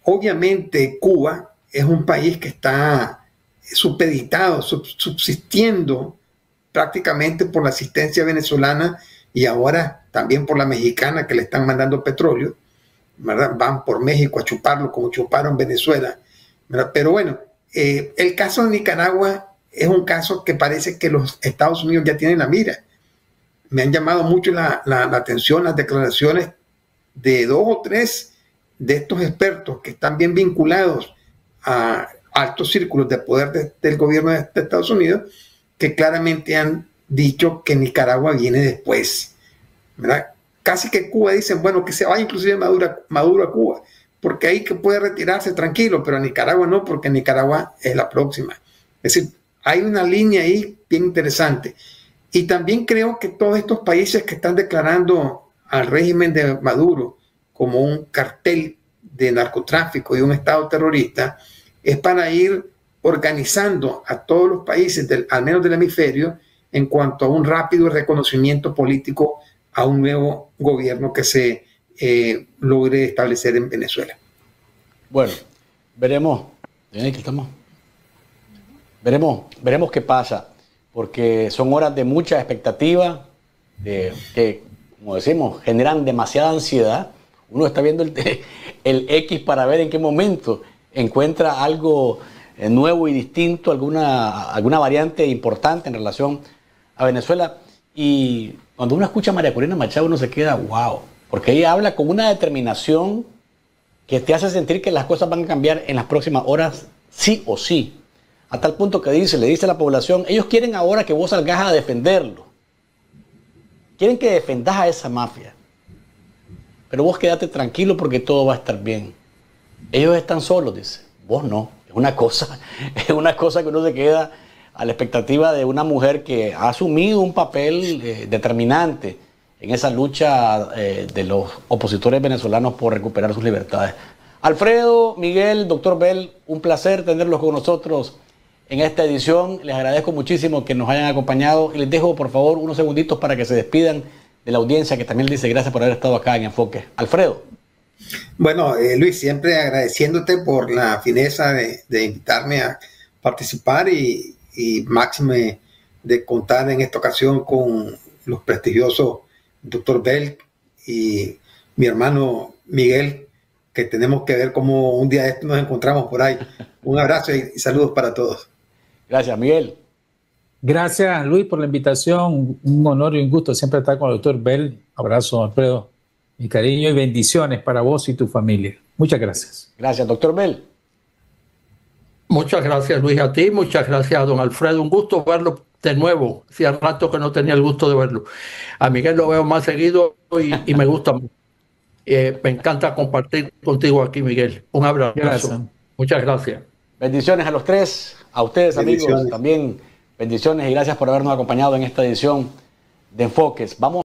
obviamente Cuba es un país que está supeditado, subsistiendo prácticamente por la asistencia venezolana y ahora también por la mexicana que le están mandando petróleo, ¿verdad? Van por México a chuparlo como chuparon Venezuela, ¿verdad? Pero bueno, el caso de Nicaragua es un caso que parece que los Estados Unidos ya tienen la mira. Me han llamado mucho la atención las declaraciones de 2 o 3 de estos expertos que están bien vinculados a altos círculos de poder del gobierno de Estados Unidos, que claramente han dicho que Nicaragua viene después, ¿verdad? Casi que Cuba dicen, bueno, que se vaya inclusive Maduro a Cuba, porque ahí que puede retirarse tranquilo, pero a Nicaragua no, porque Nicaragua es la próxima. Es decir, hay una línea ahí bien interesante. Y también creo que todos estos países que están declarando al régimen de Maduro como un cartel de narcotráfico y un estado terrorista, es para ir organizando a todos los países, al menos del hemisferio, en cuanto a un rápido reconocimiento político a un nuevo gobierno que se logre establecer en Venezuela. Bueno, veremos. Veremos qué pasa, porque son horas de mucha expectativa, que, como decimos, generan demasiada ansiedad. Uno está viendo el X para ver en qué momento encuentra algo nuevo y distinto, alguna variante importante en relación a Venezuela. Y cuando uno escucha a María Corina Machado, uno se queda wow, porque ella habla con una determinación que te hace sentir que las cosas van a cambiar en las próximas horas, sí o sí. A tal punto que le dice a la población, ellos quieren ahora que vos salgas a defenderlo. Quieren que defendas a esa mafia. Pero vos quédate tranquilo porque todo va a estar bien. Ellos están solos, dice. Vos no. Es una cosa que uno se queda a la expectativa de una mujer que ha asumido un papel determinante en esa lucha de los opositores venezolanos por recuperar sus libertades. Alfredo, Miguel, doctor Bell, un placer tenerlos con nosotros en esta edición. Les agradezco muchísimo que nos hayan acompañado y les dejo por favor unos segunditos para que se despidan de la audiencia, que también les dice gracias por haber estado acá en Enfoque. Alfredo. Bueno, Luis, siempre agradeciéndote por la fineza de invitarme a participar y máxime de contar en esta ocasión con los prestigiosos doctor Bell y mi hermano Miguel, que tenemos que ver cómo un día de esto nos encontramos por ahí. Un abrazo y saludos para todos. Gracias, Miguel. Gracias, Luis, por la invitación. Un honor y un gusto siempre estar con el doctor Bell. Abrazo, Alfredo. Mi cariño y bendiciones para vos y tu familia. Muchas gracias. Gracias, doctor Bell. Muchas gracias, Luis, a ti. Muchas gracias a don Alfredo. Un gusto verlo de nuevo. Hacía rato que no tenía el gusto de verlo. A Miguel lo veo más seguido y me gusta mucho. Me encanta compartir contigo aquí, Miguel. Un abrazo. Gracias. Muchas gracias. Bendiciones a los tres, a ustedes, amigos, también bendiciones y gracias por habernos acompañado en esta edición de Enfoques. Vamos